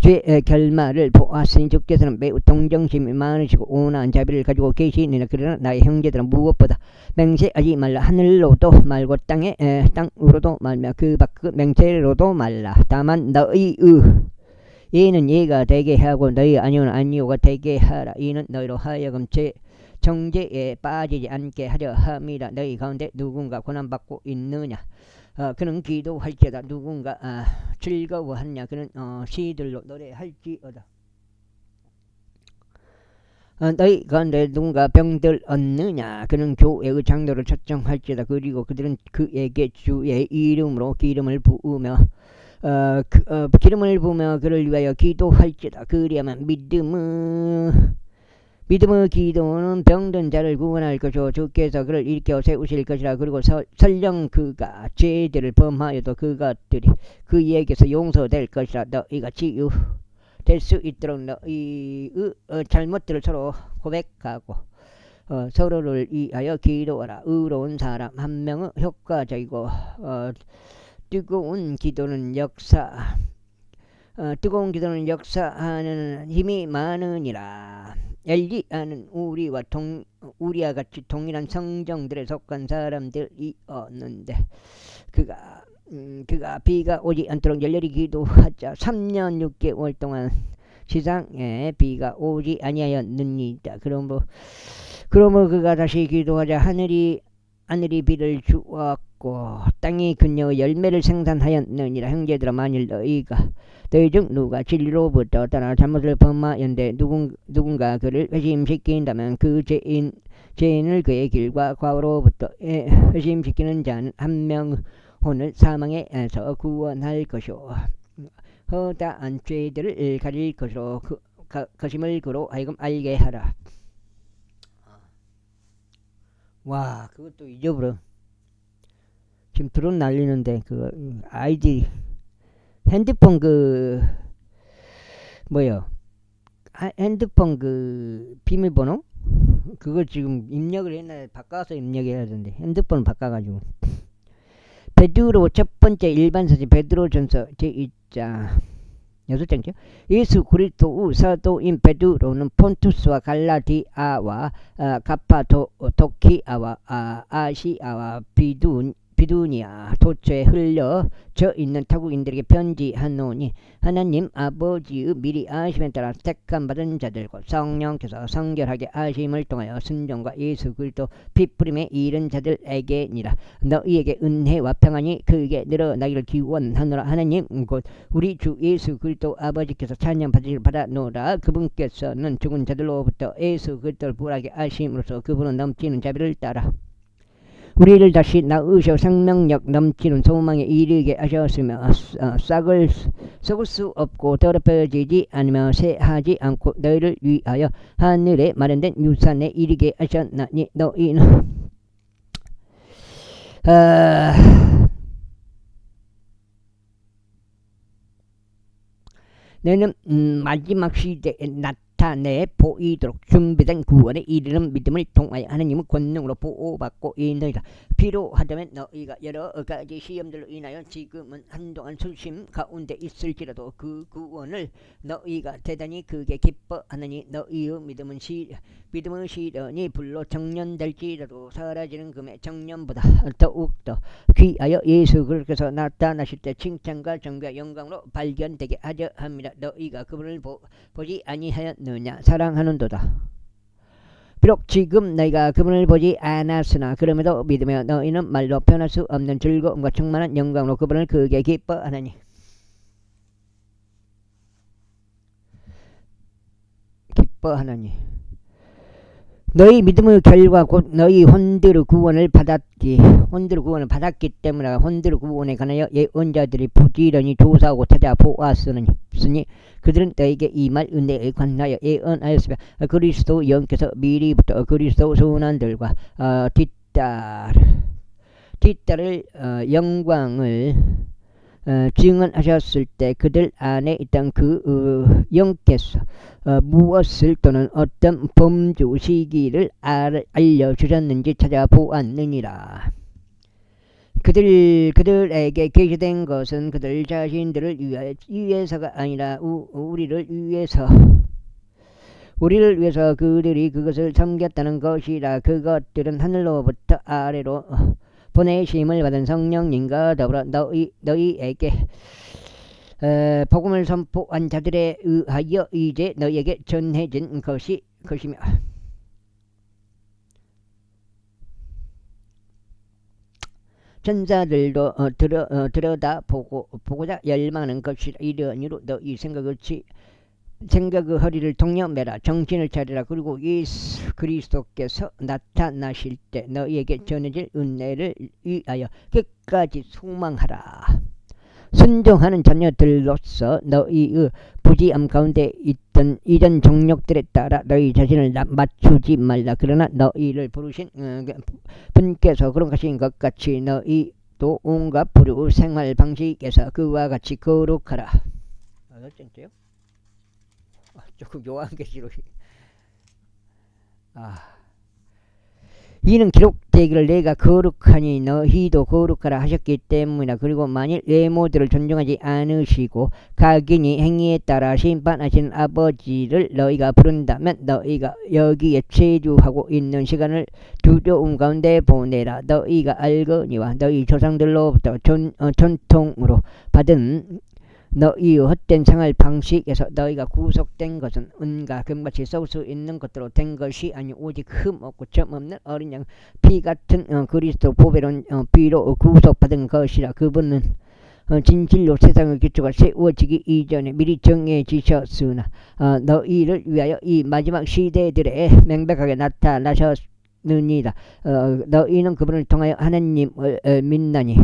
죄의 결말을 보았으니 주께서는 매우 동정심이 많으시고 온화한 자비를 가지고 계시니라. 그러나 나의 형제들은 무엇보다 맹세하지 말라. 하늘로도 말고 땅으로도 말며 그 밖의 맹세로도 말라. 다만 너희의 이는 예가 되게 하고 너희 아니오는 아니오가 되게 하라. 이는 너희로 하여금 정죄에 빠지지 않게 하려 함이라. 너희 가운데 누군가 고난받고 있느냐? 그는 기도할지어다. 누군가 즐거워하느냐? 그는 시들로 노래할지어다. 너희 가운데 누군가 병들 얻느냐? 그는 교회의 장로를 초청할지어다. 그리고 그들은 그에게 주의 이름으로 기름을 부으며 그를 위하여 기도할지다. 그리하면 믿음의 기도는 병든 자를 구원할 것이요 주께서 그를 일으켜 세우실 것이라. 그리고 설령 그가 죄들을 범하여도 그것들이 그에게서 용서될 것이라. 너희가 치유될 수 있도록 너희의 잘못들을 서로 고백하고 서로를 위하여 기도하라. 의로운 사람 한 명은 효과적이고 뜨거운 기도는 역사하는 힘이 많으니라. 엘리야는 우리와 같이 동일한 성정들에 속한 사람들이었는데 그가 비가 오지 않도록 열렬히 기도하자 3년 6개월 동안 지상에 비가 오지 아니하였느니라. 그러므로 그가 다시 기도하자 하늘이 비를 주었고 땅이 그녀의 열매를 생산하였느니라. 형제들아 만일 너희 중 누가 진리로부터 떠나 잘못을 범하였는데 누군가 그를 회심시킨다면 그 죄인을 그의 길과 과오로부터 회심시키는 자는 한 명혼을 사망에서 구원할 것이요 허다한 죄들을 가릴 것으로 거심을 그로 하여금 알게 하라. 와 그것도 잊어버려. 지금 드론 날리는데 그 아이디 핸드폰 핸드폰 비밀번호 그거 지금 입력을 했나 바꿔서 입력해야 되는데 핸드폰 바꿔가지고 베드로 첫 번째 일반서지 베드로전서 제1장 여섯 번째, 예수 그리스도의 사도인 베드로는 폰투스와 갈라디아와 가파도키아와 아시아와 비두니아 도처에 흘려져 있는 타국인들에게 편지하노니 하나님 아버지의 미리 아심에 따라 택함 받은 자들과 성령께서 성결하게 아심을 통하여 순종과 예수 그리스도 피뿌림에 이른 자들에게니라. 너희에게 은혜와 평안이 그에게 늘어나기를 기원하노라. 하나님 곧 우리 주 예수 그리스도 아버지께서 찬양 받아노라. 그분께서는 죽은 자들로부터 예수 그리스도를 부활하게 하심으로써 그분은 넘치는 자비를 따라 우리를 다시 낳으셔 생명력 넘치는 소망에 이르게 하셨으며 썩을 수 없고 더럽혀지지 않으며 쇠하지 않고 너희를 위하여 하늘에 마련된 유산에 이르게 하셨나니 너희는 너는 마지막 시대에 나타내 보이도록 준비된 구원에 이르는 믿음을 통하여 하나님의 권능으로 보호받고 있느니라. 필요하다면 너희가 여러 가지 시험들로 인하여 지금은 한동안 수심 가운데 있을지라도 그 구원을 너희가 대단히 크게 기뻐하느니 너희의 믿음의 시련이 불로 정련될지라도 사라지는 금의 정련보다 더욱더 귀하여 예수 그리스도께서 나타나실 때 칭찬과 정과 영광으로 발견되게 하려 합니다. 너희가 그분을 보지 아니하였느냐 사랑하는도다. 비록 지금 너희가 그분을 보지 않았으나 그럼에도 믿으며 너희는 말로 표현할 수 없는 즐거움과 충만한 영광으로 그분을 크게 기뻐하나니 너희 믿음의 결과 곧 너희 혼들의 구원을 받았기 때문에 혼들의 구원에 관하여 예언자들이 부지런히 조사하고 찾아보았으니 그들은 너희에게 이 말 은혜에 관하여 예언하였으며 그리스도 영께서 미리부터 그리스도 선원들과 뒤따를 영광을 증언하셨을 때 그들 안에 있던 그 영께서 무엇을 또는 어떤 범주 시기를 알려주셨는지 찾아보았느니라. 그들에게 계시된 것은 그들 자신들을 위해서가 아니라 우리를 위해서 그들이 그것을 섬겼다는 것이라. 그것들은 하늘로부터 아래로 보내심을 받은 성령님과 더불어 너희에게 복음을 선포한 자들에 의하여 이제 너희에게 전해진 것이며 천사들도 들여다보고자 열망하는 것이라. 이러니로 너희 생각의 허리를 동여 매라. 정신을 차리라. 그리고 예수 그리스도께서 나타나실 때 너희에게 전해질 은혜를 위하여 끝까지 소망하라. 순종하는 자녀들로서 너희의 부지함 가운데 있던 이전 정욕들에 따라 너희 자신을 맞추지 말라. 그러나 너희를 부르신 분께서 그런 것인 것 같이 너희도 온갖 불의 생활 방식에서 그와 같이 거룩하라. 어쨌죠? 조금 요한계시록 이는 기록되기를 내가 거룩하니 너희도 거룩하라 하셨기 때문이라. 그리고 만일 외모들을 존중하지 않으시고 각인이 행위에 따라 심판하시는 아버지를 너희가 부른다면 너희가 여기에 체류하고 있는 시간을 두려움 가운데 보내라. 너희가 알거니와 너희 조상들로부터 전통으로 받은 너희의 헛된 생활 방식에서 너희가 구속된 것은 은과 금같이 썩을 수 있는 것들로 된 것이 아니 오직 흠 없고 점 없는 어린 양 피 같은 그리스도 보배로운 피로 구속받은 것이라. 그분은 진실로 세상의 기초가 세워지기 이전에 미리 정해지셨으나 너희를 위하여 이 마지막 시대들에 명백하게 나타나셨느니라. 너희는 그분을 통하여 하나님을 믿나니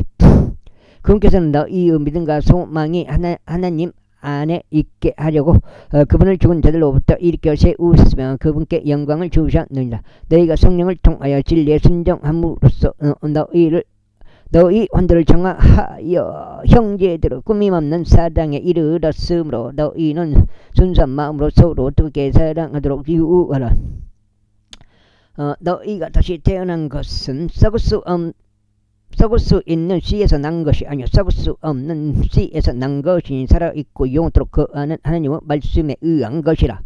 그분께서는 너희의 믿음과 소망이 하나님 안에 있게 하려고 그분을 죽은 자들로부터 일으켜 세우셨으며 그분께 영광을 주셨느니라. 너희가 성령을 통하여 진리에 순종함으로써 너희 혼들을 정하여 형제들의 꾸밈없는 사랑에 이르렀으므로 너희는 순수한 마음으로 서로 어떻게 사랑하도록 유하라. 너희가 다시 태어난 것은 썩을 수 썩을 수 있는 씨에서 난 것이 아니요 썩을 수 없는 씨에서 난 것이 살아있고 영원토록 그 안은 하나님의 말씀에 의한 것이라.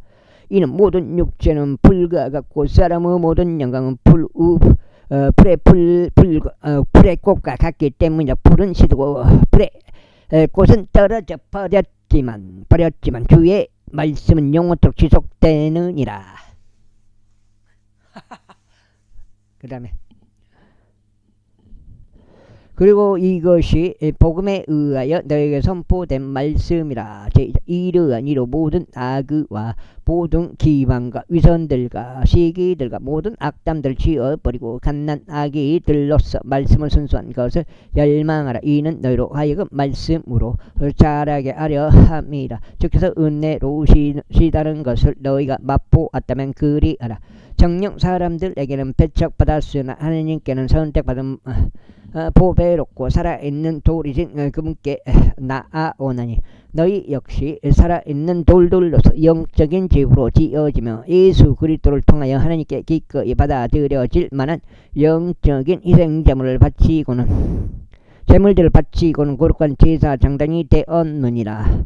이는 모든 육체는 불과 같고 사람의 모든 영광은 불의 꽃과 같기 때문이라. 불은 시들고 불의 꽃은 떨어져 버렸지만 주의 말씀은 영원토록 지속되느니라. 그 다음에 그리고 이것이 복음에 의하여 너에게 선포된 말씀이라. 이러한 이로 모든 악의와 모든 기만과 위선들과 시기들과 모든 악담들을 지어버리고 갓난 아기들로서 말씀을 순수한 것을 열망하라. 이는 너희로 하여금 말씀으로 자라게 하려 함이라. 주께서 은혜로우시다는 것을 너희가 맛보았다면 그리하라. 정녕 사람들에게는 배척받았으나 하나님께는 선택받은 보배롭고 살아있는 돌이신 그분께 나아오나니 너희 역시 살아있는 돌들로서 영적인 집으로 지어지며 예수 그리스도를 통하여 하나님께 기꺼이 받아들여질 만한 영적인 희생제물을 바치고는 제물들을 바치고는 거룩한 제사 장단이 되었느니라.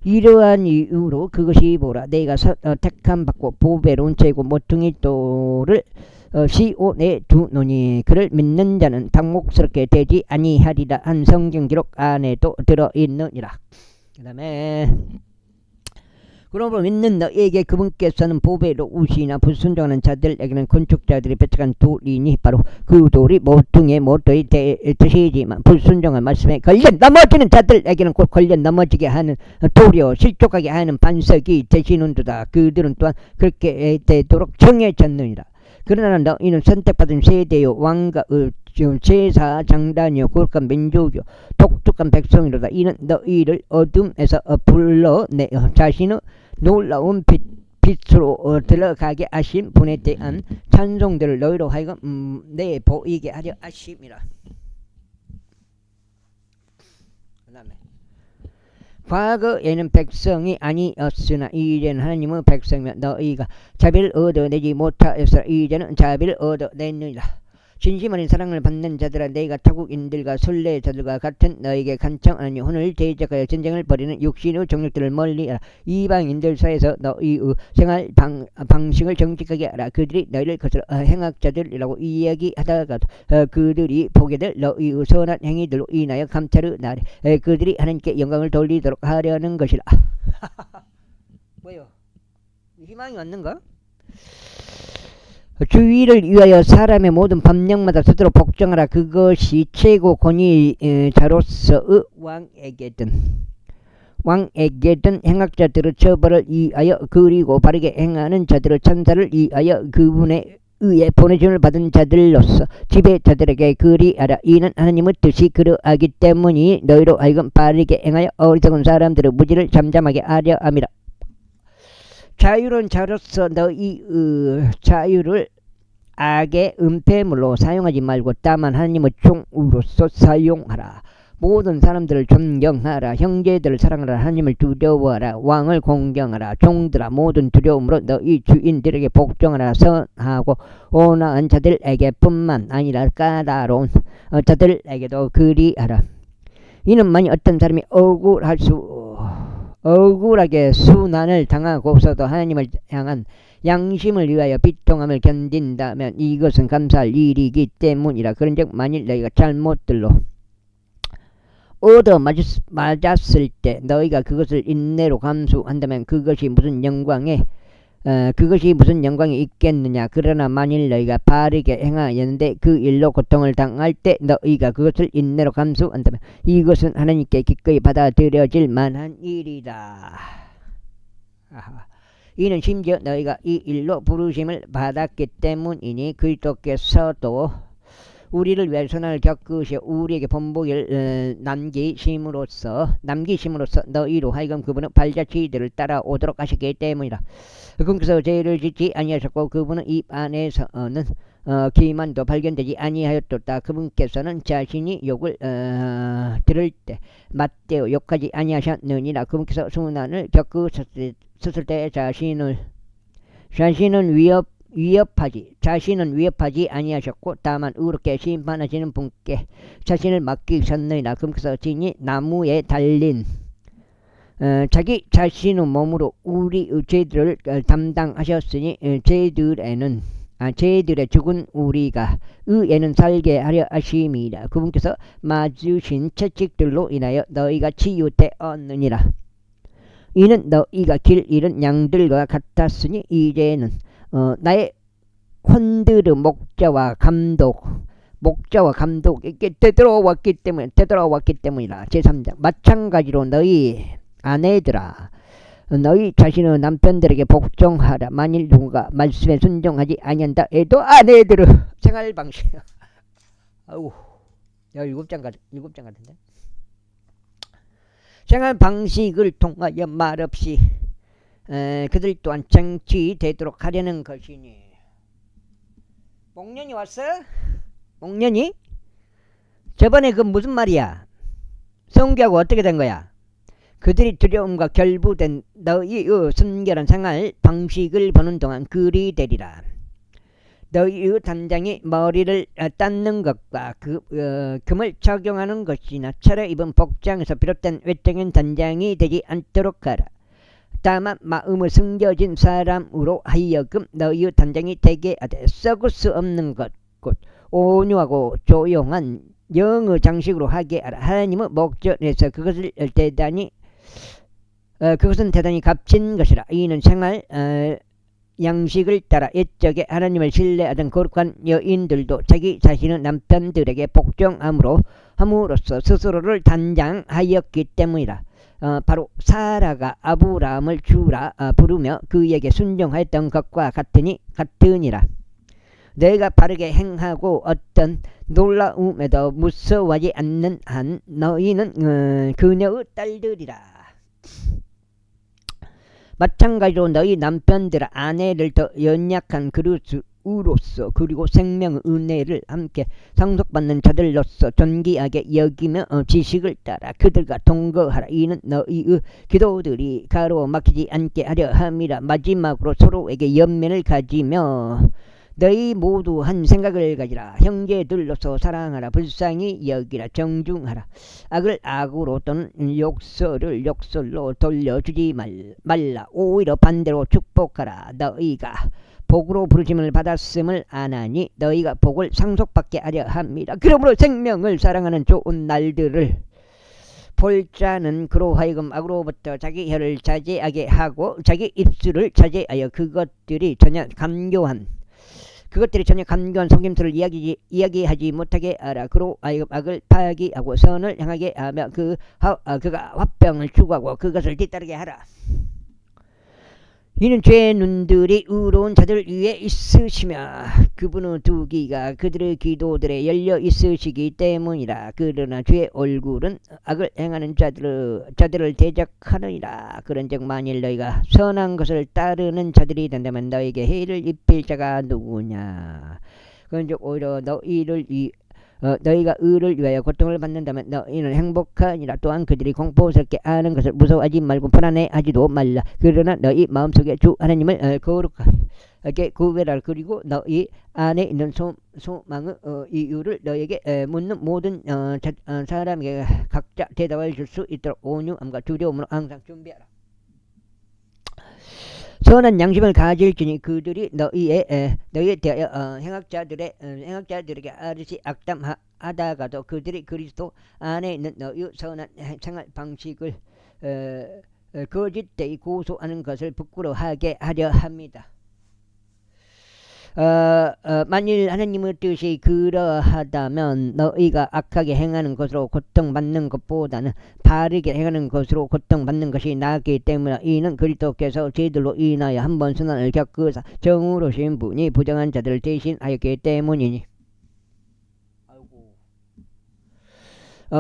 이러한 이유로 그것이 보라 내가 택함 받고 보배로운 재고 모퉁이 돌을 시온에 두노니 그를 믿는 자는 당혹스럽게 되지 아니하리라 한 성경 기록 안에도 들어있느니라. 그 다음에 그러므로 믿는 너에게 그분께서는 보배로우시나 불순종하는 자들에게는 건축자들이 배척한 돌이니 바로 그 돌이 모퉁이의 모터의 뜻이지만 불순종한 말씀에 걸려 넘어지는 자들에게는 곧 걸려 넘어지게 하는 돌이요 실족하게 하는 반석이 되시는도다. 그들은 또한 그렇게 되도록 정해졌느니라. 그러나 너희는 선택받은 세대요 왕가의 제사 장단이요 거룩한 민족이요 독특한 백성이로다. 이는 너희를 어둠에서 불러내어 자신의 놀라운 빛으로 들어가게 하신 분에 대한 찬송들을 너희로 하여금 내보이게 하려 하심이라. 그 다음에 과거에는 백성이 아니었으나 이제는 하나님의 백성이며 너희가 자비를 얻어내지 못하였으나 이제는 자비를 얻어내느니라. 진심 어린 사랑을 받는 자들아 내가 타국인들과 순례자들과 같은 너에게 간청하니 혼을 대적하여 전쟁을 벌이는 육신의 정욕들을 멀리하라. 이방인들 사이에서 너희의 생활 방식을 정직하게 하라. 그들이 너희를 거슬러 행악자들이라고 이야기하다가도 그들이 보게 될 너희의 선한 행위들로 인하여 감찰의 날에 그들이 하나님께 영광을 돌리도록 하려는 것이라. 뭐요? 희망이 왔는가? 주의를 위하여 사람의 모든 법령마다 스스로 복종하라. 그것이 최고 권위자로서의 왕에게든 행악자들의 처벌을 위하여 그리고 바르게 행하는 자들의 천사를 위하여 그분의 의에 보내줌을 받은 자들로서 지배자들에게 그리하라. 이는 하나님의 뜻이 그러하기 때문이 너희로 하여금 바르게 행하여 어리석은 사람들의 무지를 잠잠하게 하려 함이라. 자유로운 자로서 너희 자유를 악의 은폐물로 사용하지 말고 다만 하나님의 종으로서 사용하라. 모든 사람들을 존경하라. 형제들을 사랑하라. 하나님을 두려워하라. 왕을 공경하라. 종들아 모든 두려움으로 너희 주인들에게 복종하라. 선하고 온화한 자들에게 뿐만 아니라 까다로운 자들에게도 그리하라. 이는 만일 어떤 사람이 억울하게 수난을 당하고서도 하나님을 향한 양심을 위하여 비통함을 견딘다면 이것은 감사할 일이기 때문이라. 그런즉 만일 너희가 잘못들로 얻어맞았을 때 너희가 그것을 인내로 감수한다면 그것이 무슨 영광이 있겠느냐. 그러나 만일 너희가 바르게 행하였는데 그 일로 고통을 당할 때 너희가 그것을 인내로 감수한다면 이것은 하나님께 기꺼이 받아들여질 만한 일이다. 이는 심지어 너희가 이 일로 부르심을 받았기 때문이니 그리스도께서도 우리를 위하여 선을 겪으시어 우리에게 본보기를 남기심으로써 너희로 하여금 그분의 발자취들을 따라오도록 하셨기 때문이라. 그분께서 죄를 짓지 아니하셨고 그분은 입 안에서는 기만도 발견되지 아니하였도다. 그분께서는 자신이 욕을 들을 때 맞대어 욕하지 아니하셨느니라. 그분께서 순환을 겪으셨을 때 자신은 자신은 위협하지 아니하셨고 다만 의롭게 심판하시는 분께 자신을 맡기셨느니라. 그러면서 진이 나무에 달린 자기 자신의 몸으로 우리의 죄들을 담당하셨으니 죄들의 죽은 우리가 의에는 살게 하려 하심이라. 그분께서 맞으신 채찍들로 인하여 너희가 치유되었느니라. 이는 너희가 길 잃은 양들과 같았으니 이제는 나의 혼들의 목자와 감독에게 되돌아왔기 때문이라. 제3장 마찬가지로 너희 아내들아 너희 자신의 남편들에게 복종하라. 만일 누군가 말씀에 순종하지 아니한다 해도 아내들의 생활 방식 아우 야 7장 같은데 생활 방식을 통하여 말없이 그들 또한 정치되도록 하려는 것이니. 목련이 왔어? 목련이? 저번에 그 무슨 말이야? 성교하고 어떻게 된 거야? 그들이 두려움과 결부된 너희의 순결한 생활 방식을 보는 동안 그리 되리라. 너희의 단장이 머리를 닦는 것과 금을 착용하는 것이나 차려입은 복장에서 비롯된 외적인 단장이 되지 않도록 하라. 다만 마음을 숨겨진 사람으로 하여금 너희의 단장이 되게 하되 썩을 수 없는 것 곧 온유하고 조용한 영의 장식으로 하게 하라. 하나님의 목전에서 그것은 대단히 값진 것이라. 이는 생활 양식을 따라 옛적에 하나님을 신뢰하던 거룩한 여인들도 자기 자신의 남편들에게 복종함으로써 스스로를 단장하였기 때문이라. 바로 사라가 아브라함을 주라 부르며 그에게 순종하였던 것과 같으니라. 너희가 바르게 행하고 어떤 놀라움에도 무서워하지 않는 한 너희는 그녀의 딸들이라. 마찬가지로 너희 남편들 아내를 더 연약한 그릇으로서 그리고 생명의 은혜를 함께 상속받는 자들로서 존귀하게 여기며 지식을 따라 그들과 동거하라. 이는 너희의 기도들이 가로막히지 않게 하려 함이라. 마지막으로 서로에게 연민을 가지며 너희 모두 한 생각을 가지라. 형제들로서 사랑하라. 불쌍히 여기라. 정중하라. 악을 악으로 또는 욕설을 욕설로 돌려주지 말라. 오히려 반대로 축복하라. 너희가 복으로 부르심을 받았음을 아나니 너희가 복을 상속받게 하려 합니다. 그러므로 생명을 사랑하는 좋은 날들을 볼 자는 그로 하여금 악으로부터 자기 혀를 자제하게 하고 자기 입술을 자제하여 그것들이 전혀 감교한 속임수를 이야기하지 못하게 하라. 그로 하여금 악을 파기하고 선을 향하게 하며 그가 화병을 추구하고 그것을 뒤따르게 하라. 이는 죄의 눈들이 의로운 자들 위에 있으시며 그분의 두 귀가 그들의 기도들에 열려 있으시기 때문이라. 그러나 죄의 얼굴은 악을 행하는 자들을 대적하느니라. 그런즉 만일 너희가 선한 것을 따르는 자들이 된다면 너희에게 해를 입힐 자가 누구냐. 그런즉 오히려 너희가 의를 위하여 고통을 받는다면 너희는 행복하니라. 또한 그들이 공포스럽게 하는 것을 무서워하지 말고 불안해하지도 말라. 그러나 너희 마음속에 주 하나님을 거룩하게 구별하라. 그리고 너희 안에 있는 소망의 이유를 너희에게 묻는 모든 사람에게 각자 대답을 줄 수 있도록 온유함과 두려움으로 항상 준비하라. 선한 양심을 가질지니 그들이 너희에 대하여 행악자들에게 아르시 악담하다가도 그들이 그리스도 안에 있는 너희의 선한 생활 방식을 거짓되이 고소하는 것을 부끄러워하게 하려 합니다. 만일 하나님의 뜻이 그러하다면 너희가 악하게 행하는 것으로 고통받는 것보다는 바르게 행하는 것으로 고통받는 것이 낫기 때문에 이는 그리스도께서 저희들로 인하여 한번 순환을 겪으사 정으로신 분이 부정한 자들을 대신하였기 때문이니.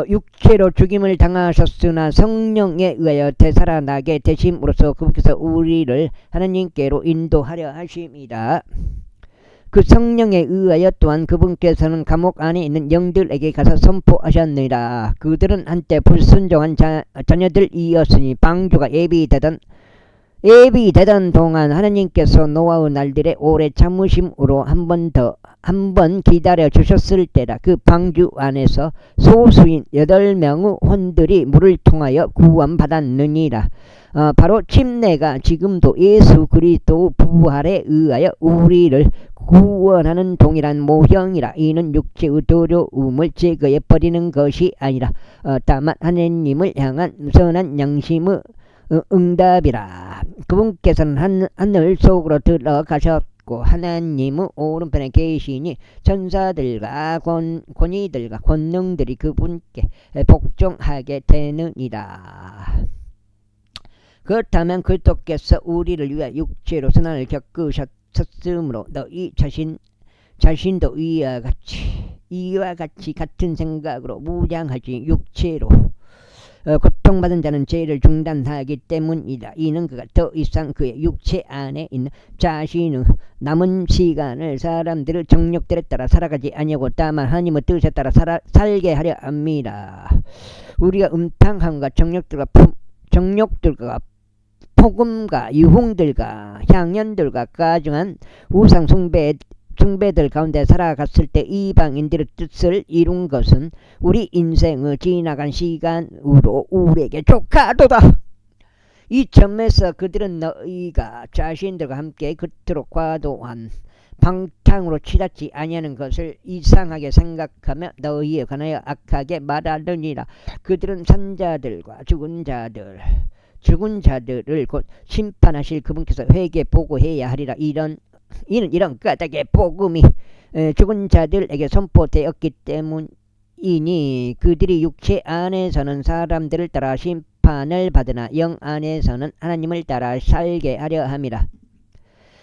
육체로 죽임을 당하셨으나 성령에 의하여 되살아나게 되심으로써 그분께서 우리를 하나님께로 인도하려 하심이다. 그 성령에 의하여 또한 그분께서는 감옥 안에 있는 영들에게 가서 선포하셨느니라. 그들은 한때 불순종한 자녀들이었으니 방주가 예비되던 동안 하나님께서 노아의 날들에 오래 참으심으로 한 번 기다려 주셨을 때라. 그 방주 안에서 소수인 8명의 혼들이 물을 통하여 구원받았느니라. 바로 침례가 지금도 예수 그리스도 부활에 의하여 우리를 구원하는 동일한 모형이라. 이는 육체의 더러움을 제거해 버리는 것이 아니라 다만 하나님을 향한 선한 양심의 응답이라. 그분께서는 하늘 속으로 들어가셨고 하나님의 오른편에 계시니 천사들과 권위들과 권능들이 그분께 복종하게 되느니라. 그렇다면 그리스도께서 우리를 위하여 육체로 선한을 겪으셨으므로 너희 자신도 이와 같이 같은 생각으로 무장하지 육체로 고통받은 자는 죄를 중단하기 때문이다. 이는 그가 더 이상 그의 육체 안에 있는 자신의 남은 시간을 사람들의 정욕들에 따라 살아가지 아니하고 다만 하나님의 뜻에 따라 살게 하려 합니다. 우리가 음탕함과 정욕들과 폭음과 유흥들과 향연들과 가증한 우상 숭배들 가운데 살아갔을 때 이방인들의 뜻을 이룬 것은 우리 인생의 지나간 시간으로 우리에게 조카도다. 이 점에서 그들은 너희가 자신들과 함께 그토록 과도한 방탕으로 치닫지 아니하는 것을 이상하게 생각하며 너희에 관하여 악하게 말하느니라. 그들은 산자들과 죽은 자들을 곧 심판하실 그분께서 회개 보고해야 하리라. 이는 이런 까닭의 복음이 죽은 자들에게 선포되었기 때문이니 그들이 육체 안에서는 사람들을 따라 심판을 받으나 영 안에서는 하나님을 따라 살게 하려 함이라.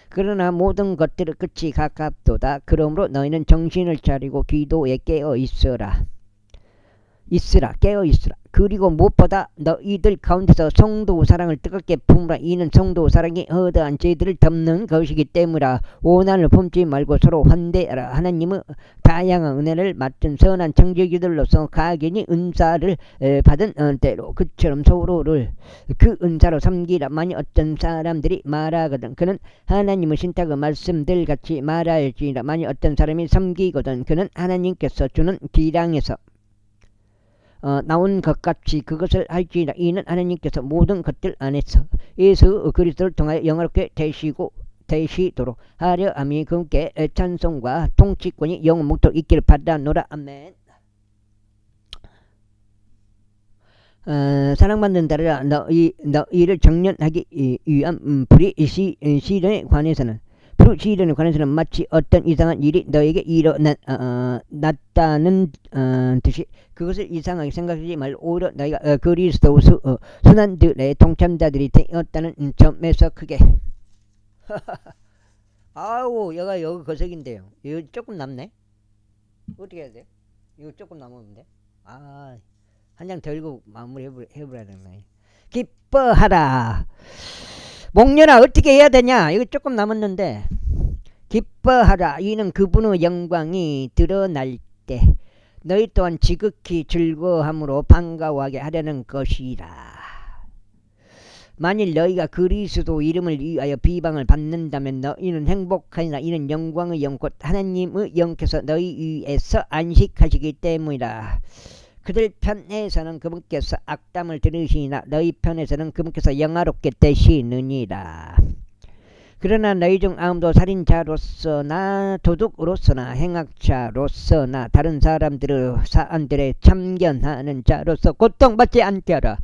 그러나 모든 것들의 끝이 가깝도다. 그러므로 너희는 정신을 차리고 기도에 깨어 있으라. 그리고 무엇보다 너희들 가운데서 성도 사랑을 뜨겁게 품으라. 이는 성도 사랑이 허다한 죄들을 덮는 것이기 때문이라. 오난을 품지 말고 서로 환대하라. 하나님의 다양한 은혜를 맡은 선한 청지기들로서 각인이 은사를 받은 때로 그처럼 서로를 그 은사로 섬기라. 만일 어떤 사람들이 말하거든 그는 하나님의 신탁의 말씀들 같이 말할지니라. 만일 어떤 사람이 섬기거든 그는 하나님께서 주는 기량에서 나온 것 같이 그것을 할지니라. 이는 하나님께서 모든 것들 안에서 예수 그리스도를 통하여 영화롭게 되시도록 하려 함이 그분께 찬송과 통치권이 영원 목토록 있기를 바라노라. 아멘. 사랑받는 자들아 너희를 정련하기 위한 불의 시련에 관해서는 마치 어떤 이상한 일이 너에게 일어났다는 듯이 그것을 이상하게 생각하지 말고 오히려 너희가 그리스도 순환들의 동참자들이 되었다는 점에서 크게 아우 여기 거석인데요. 이거 조금 남네. 어떻게 해야 돼? 이거 조금 남았는데 한 장 더 읽고 마무리 해버려야 되네. 기뻐하라. 목련아 어떻게 해야 되냐? 이거 조금 남았는데 기뻐하라. 이는 그분의 영광이 드러날 때 너희 또한 지극히 즐거함으로 반가워하게 하려는 것이라. 만일 너희가 그리스도 이름을 위하여 비방을 받는다면 너희는 행복하니라. 이는 영광의 영 곧 하나님의 영께서 너희 위에서 안식하시기 때문이라. 그들 편에서는 그분께서 악담을 들으시나 너희 편에서는 그분께서 영화롭게 되시느니라. 그러나 너희 중 아무도 살인자로서나 도둑으로서나 행악자로서나 다른 사안들의 참견하는 자로서 고통받지 않게하라.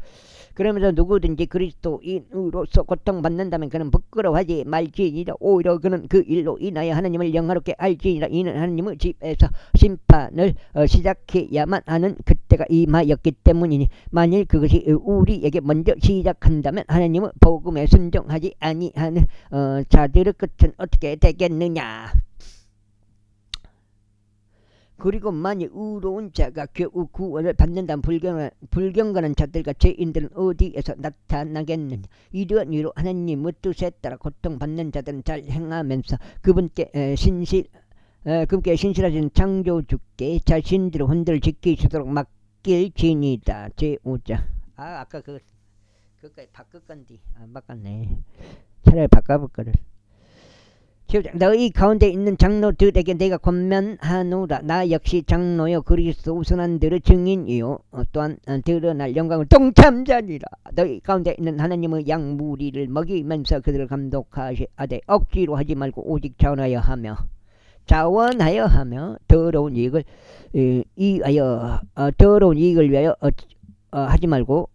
그러면서 누구든지 그리스도인으로서 고통받는다면 그는 부끄러워하지 말지니라. 오히려 그는 그 일로 인하여 하나님을 영화롭게 알지니라. 이는 하나님의 집에서 심판을 시작해야만 하는 그때가 임하였기 때문이니 만일 그것이 우리에게 먼저 시작한다면 하나님의 복음에 순종하지 아니하는 자들의 끝은 어떻게 되겠느냐. 그리고 만일 의로운 자가 겨우 구원을 받는다면 불경건한 자들과 죄인들은 어디에서 나타나겠느냐. 이러한 이유로 하나님의 뜻에 따라 고통받는 자들은 잘 행하면서 그분께 신실하신 창조주께 자신들의 혼들을 지키시도록 맡길지니이다. 제5장 아까 그까지 바꿀 건디 안 바꿨네. 차라리 바꿔볼 거를. 너희 가운데 있는 장로들에게 내가 권면하노라. 나 역시 장로여 그리스도 우선한들의 증인이요 또한 드러날 영광을 동참자니라. 너희 가운데 있는 하나님의 양 무리를 먹이면서 그들을 감독하되 억지로 하지 말고 오직 자원하여 하며 더러운 이익을 더러운 이익을 위하여 하지 말고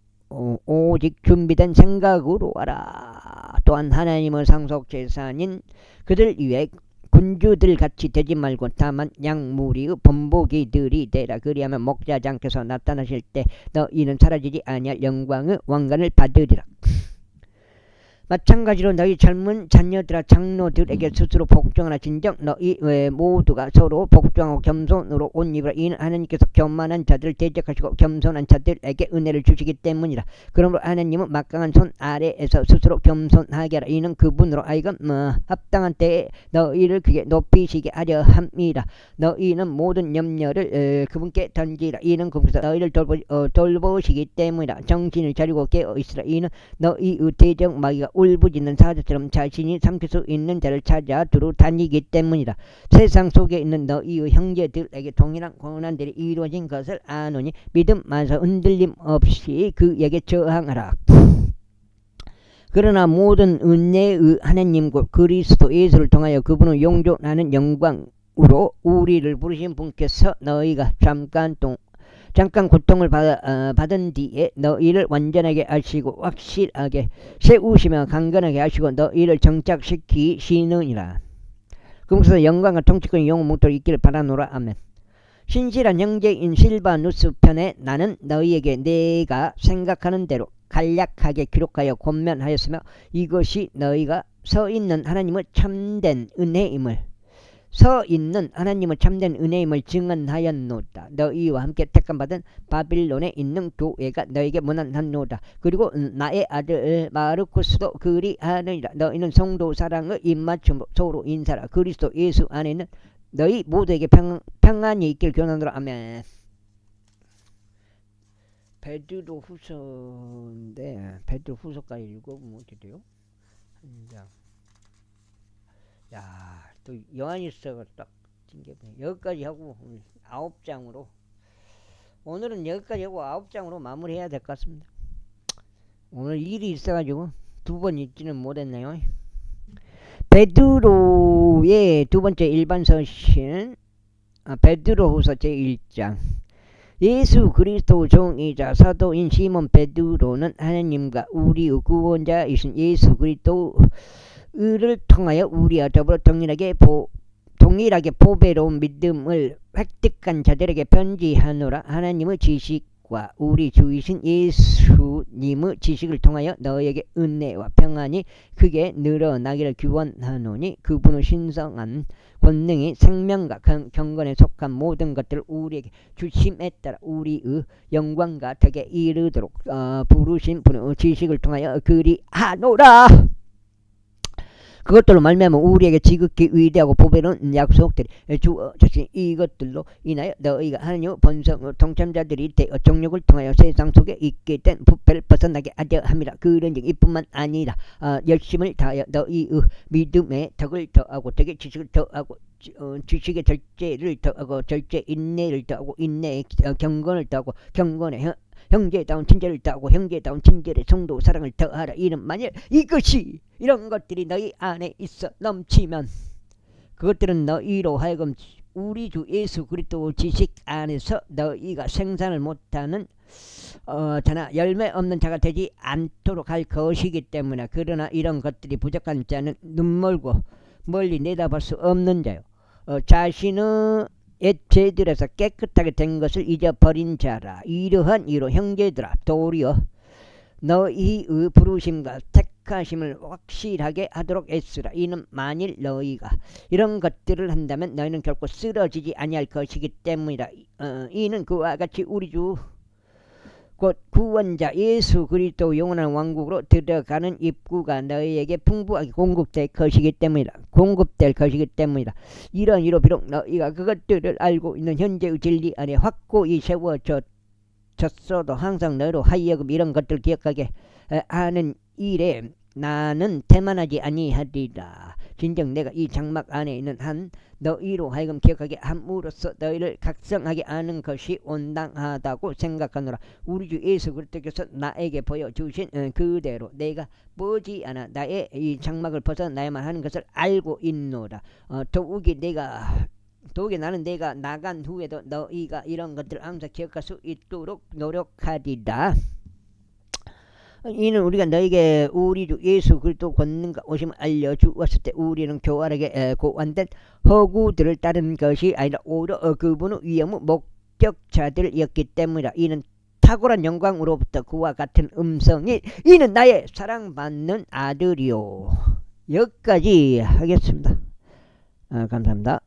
오직 준비된 생각으로 하라. 또한 하나님의 상속 재산인 그들 위에 군주들 같이 되지 말고 다만 양무리의 본보기들이 되라. 그리하면 목자장께서 나타나실 때 너희는 사라지지 아니할 영광의 왕관을 받으리라. 마찬가지로 너희 젊은 자녀들아 장로들에게 스스로 복종하라. 진정 너희 모두가 서로 복종하고 겸손으로 옷 입으라. 이는 하나님께서 교만한 자들을 대적하시고 겸손한 자들에게 은혜를 주시기 때문이라. 그러므로 하나님은 막강한 손 아래에서 스스로 겸손하게 하라. 이는 그분으로 하여금 합당한 때에 너희를 그게 높이시게 하려 함이라. 너희는 모든 염려를 그분께 던지라. 이는 그분께서 너희를 돌보시기 때문이라. 정신을 차리고 깨어있으라. 이는 너희의 대적 마귀가 울부짖는 사자처럼 자신이 삼킬 수 있는 자를 찾아 두루 다니기 때문이다. 세상 속에 있는 너희의 형제들에게 동일한 고난들이 이루어진 것을 아노니 믿음만서 흔들림 없이 그에게 저항하라. 그러나 모든 은혜의 하나님과 그리스도 예수를 통하여 그분의 용존하는 영광으로 우리를 부르신 분께서 너희가 잠깐 고통을 받은 뒤에 너희를 완전하게 하시고 확실하게 세우시며 강건하게 하시고 너희를 정착시키시느니라. 그분께서 영광과 통치권이 영원 묵도록 있기를 바라노라. 아멘. 신실한 형제인 실바누스 편에 나는 너희에게 내가 생각하는 대로 간략하게 기록하여 권면하였으며 이것이 너희가 서 있는 하나님의 참된 은혜임을 증언하였노다. 너희와 함께 택함받은 바빌론에 있는 교회가 너희에게 문안하노다. 그리고 나의 아들 마르쿠스도 그리하느니라. 너희는 성도 사랑의 입맞춤으로 서로 인사라. 그리스도 예수 안에는 너희 모두에게 평안이 있기를 권하노라. 아멘. 베드로 후서인데 베드로 후서까지 읽어보면 어떻게 돼요? 야, 또 요한일서가 딱 튕겨보네. 여기까지 하고 9장으로 오늘은 여기까지 하고 9장으로 마무리해야 될 것 같습니다. 오늘 일이 있어가지고 2번 읽지는 못했네요. 베드로의 두 번째 일반 서신 베드로후서 제1장. 예수 그리스도 종이자 사도인 시몬 베드로는 하나님과 우리의 구원자이신 예수 그리스도를 통하여 우리와 더불어 동일하게 보배로운 믿음을 획득한 자들에게 편지하노라. 하나님의 지식과 우리 주이신 예수님의 지식을 통하여 너에게 은혜와 평안이 크게 늘어나기를 기원하노니 그분의 신성한 권능이 생명과 경건에 속한 모든 것들을 우리에게 주심에 따라 우리의 영광과 덕에 이르도록 부르신 분의 지식을 통하여 그리하노라. 그것들로 말미암아 우리에게 지극히 위대하고 보배로운 약속들이 주어졌으니 이것들로 인하여 너희가 하나님의 본성의 동참자들이 되어 정욕을 통하여 세상 속에 있게 된 부패를 벗어나게 하려 함이라. 그런즉 이뿐만 아니라 열심을 다하여 너희의 믿음에 덕을 더하고 덕에 지식을 더하고 지식의 절제를 더하고 절제 인내를 더하고 인내에 경건을 더하고 경건에 형제다운 친절을 더하고 형제다운 친절에 성도 사랑을 더하라. 이는 만일 이런 것들이 너희 안에 있어 넘치면 그것들은 너희로 하여금 우리 주 예수 그리스도 지식 안에서 너희가 생산을 못하는 자나 열매 없는 자가 되지 않도록 할 것이기 때문에. 그러나 이런 것들이 부족한 자는 눈멀고 멀리 내다볼 수 없는 자요 자신의 옛 죄들에서 깨끗하게 된 것을 잊어버린 자라. 이러한 이로 형제들아 도리어 너희의 부르심과 택하심을 확실하게 하도록 애쓰라. 이는 만일 너희가 이런 것들을 한다면 너희는 결코 쓰러지지 아니할 것이기 때문이라. 이는 그와 같이 우리 주 곧 구원자 예수 그리스도 영원한 왕국으로 들어가는 입구가 너희에게 풍부하게 공급될 것이기 때문이다. 이런 이로 비록 너희가 그것들을 알고 있는 현재의 진리 안에 확고히 세워졌어도 항상 너희로 하여금 이런 것들을 기억하게 하는 일에 나는 태만하지 아니하리라. 진정 내가 이 장막 안에 있는 한 너희로 하여금 기억하게 함으로써 너희를 각성하게 하는 것이 온당하다고 생각하노라. 우리 주 예수 그리스도께서 나에게 보여주신 그대로 내가 머지않아 나의 이 장막을 벗어나야만 하는 것을 알고 있노라. 더욱이 나는 내가 나간 후에도 너희가 이런 것들을 항상 기억할 수 있도록 노력하리라. 이는 우리가 너에게 우리 주 예수 그리스도 권능과 오심을 알려주었을 때 우리는 교활하게 고안된 허구들을 따르는 것이 아니라 오히려 그분의 위엄의 목격자들이었기 때문이라. 이는 탁월한 영광으로부터 그와 같은 음성이 이는 나의 사랑받는 아들이요. 여기까지 하겠습니다. 감사합니다.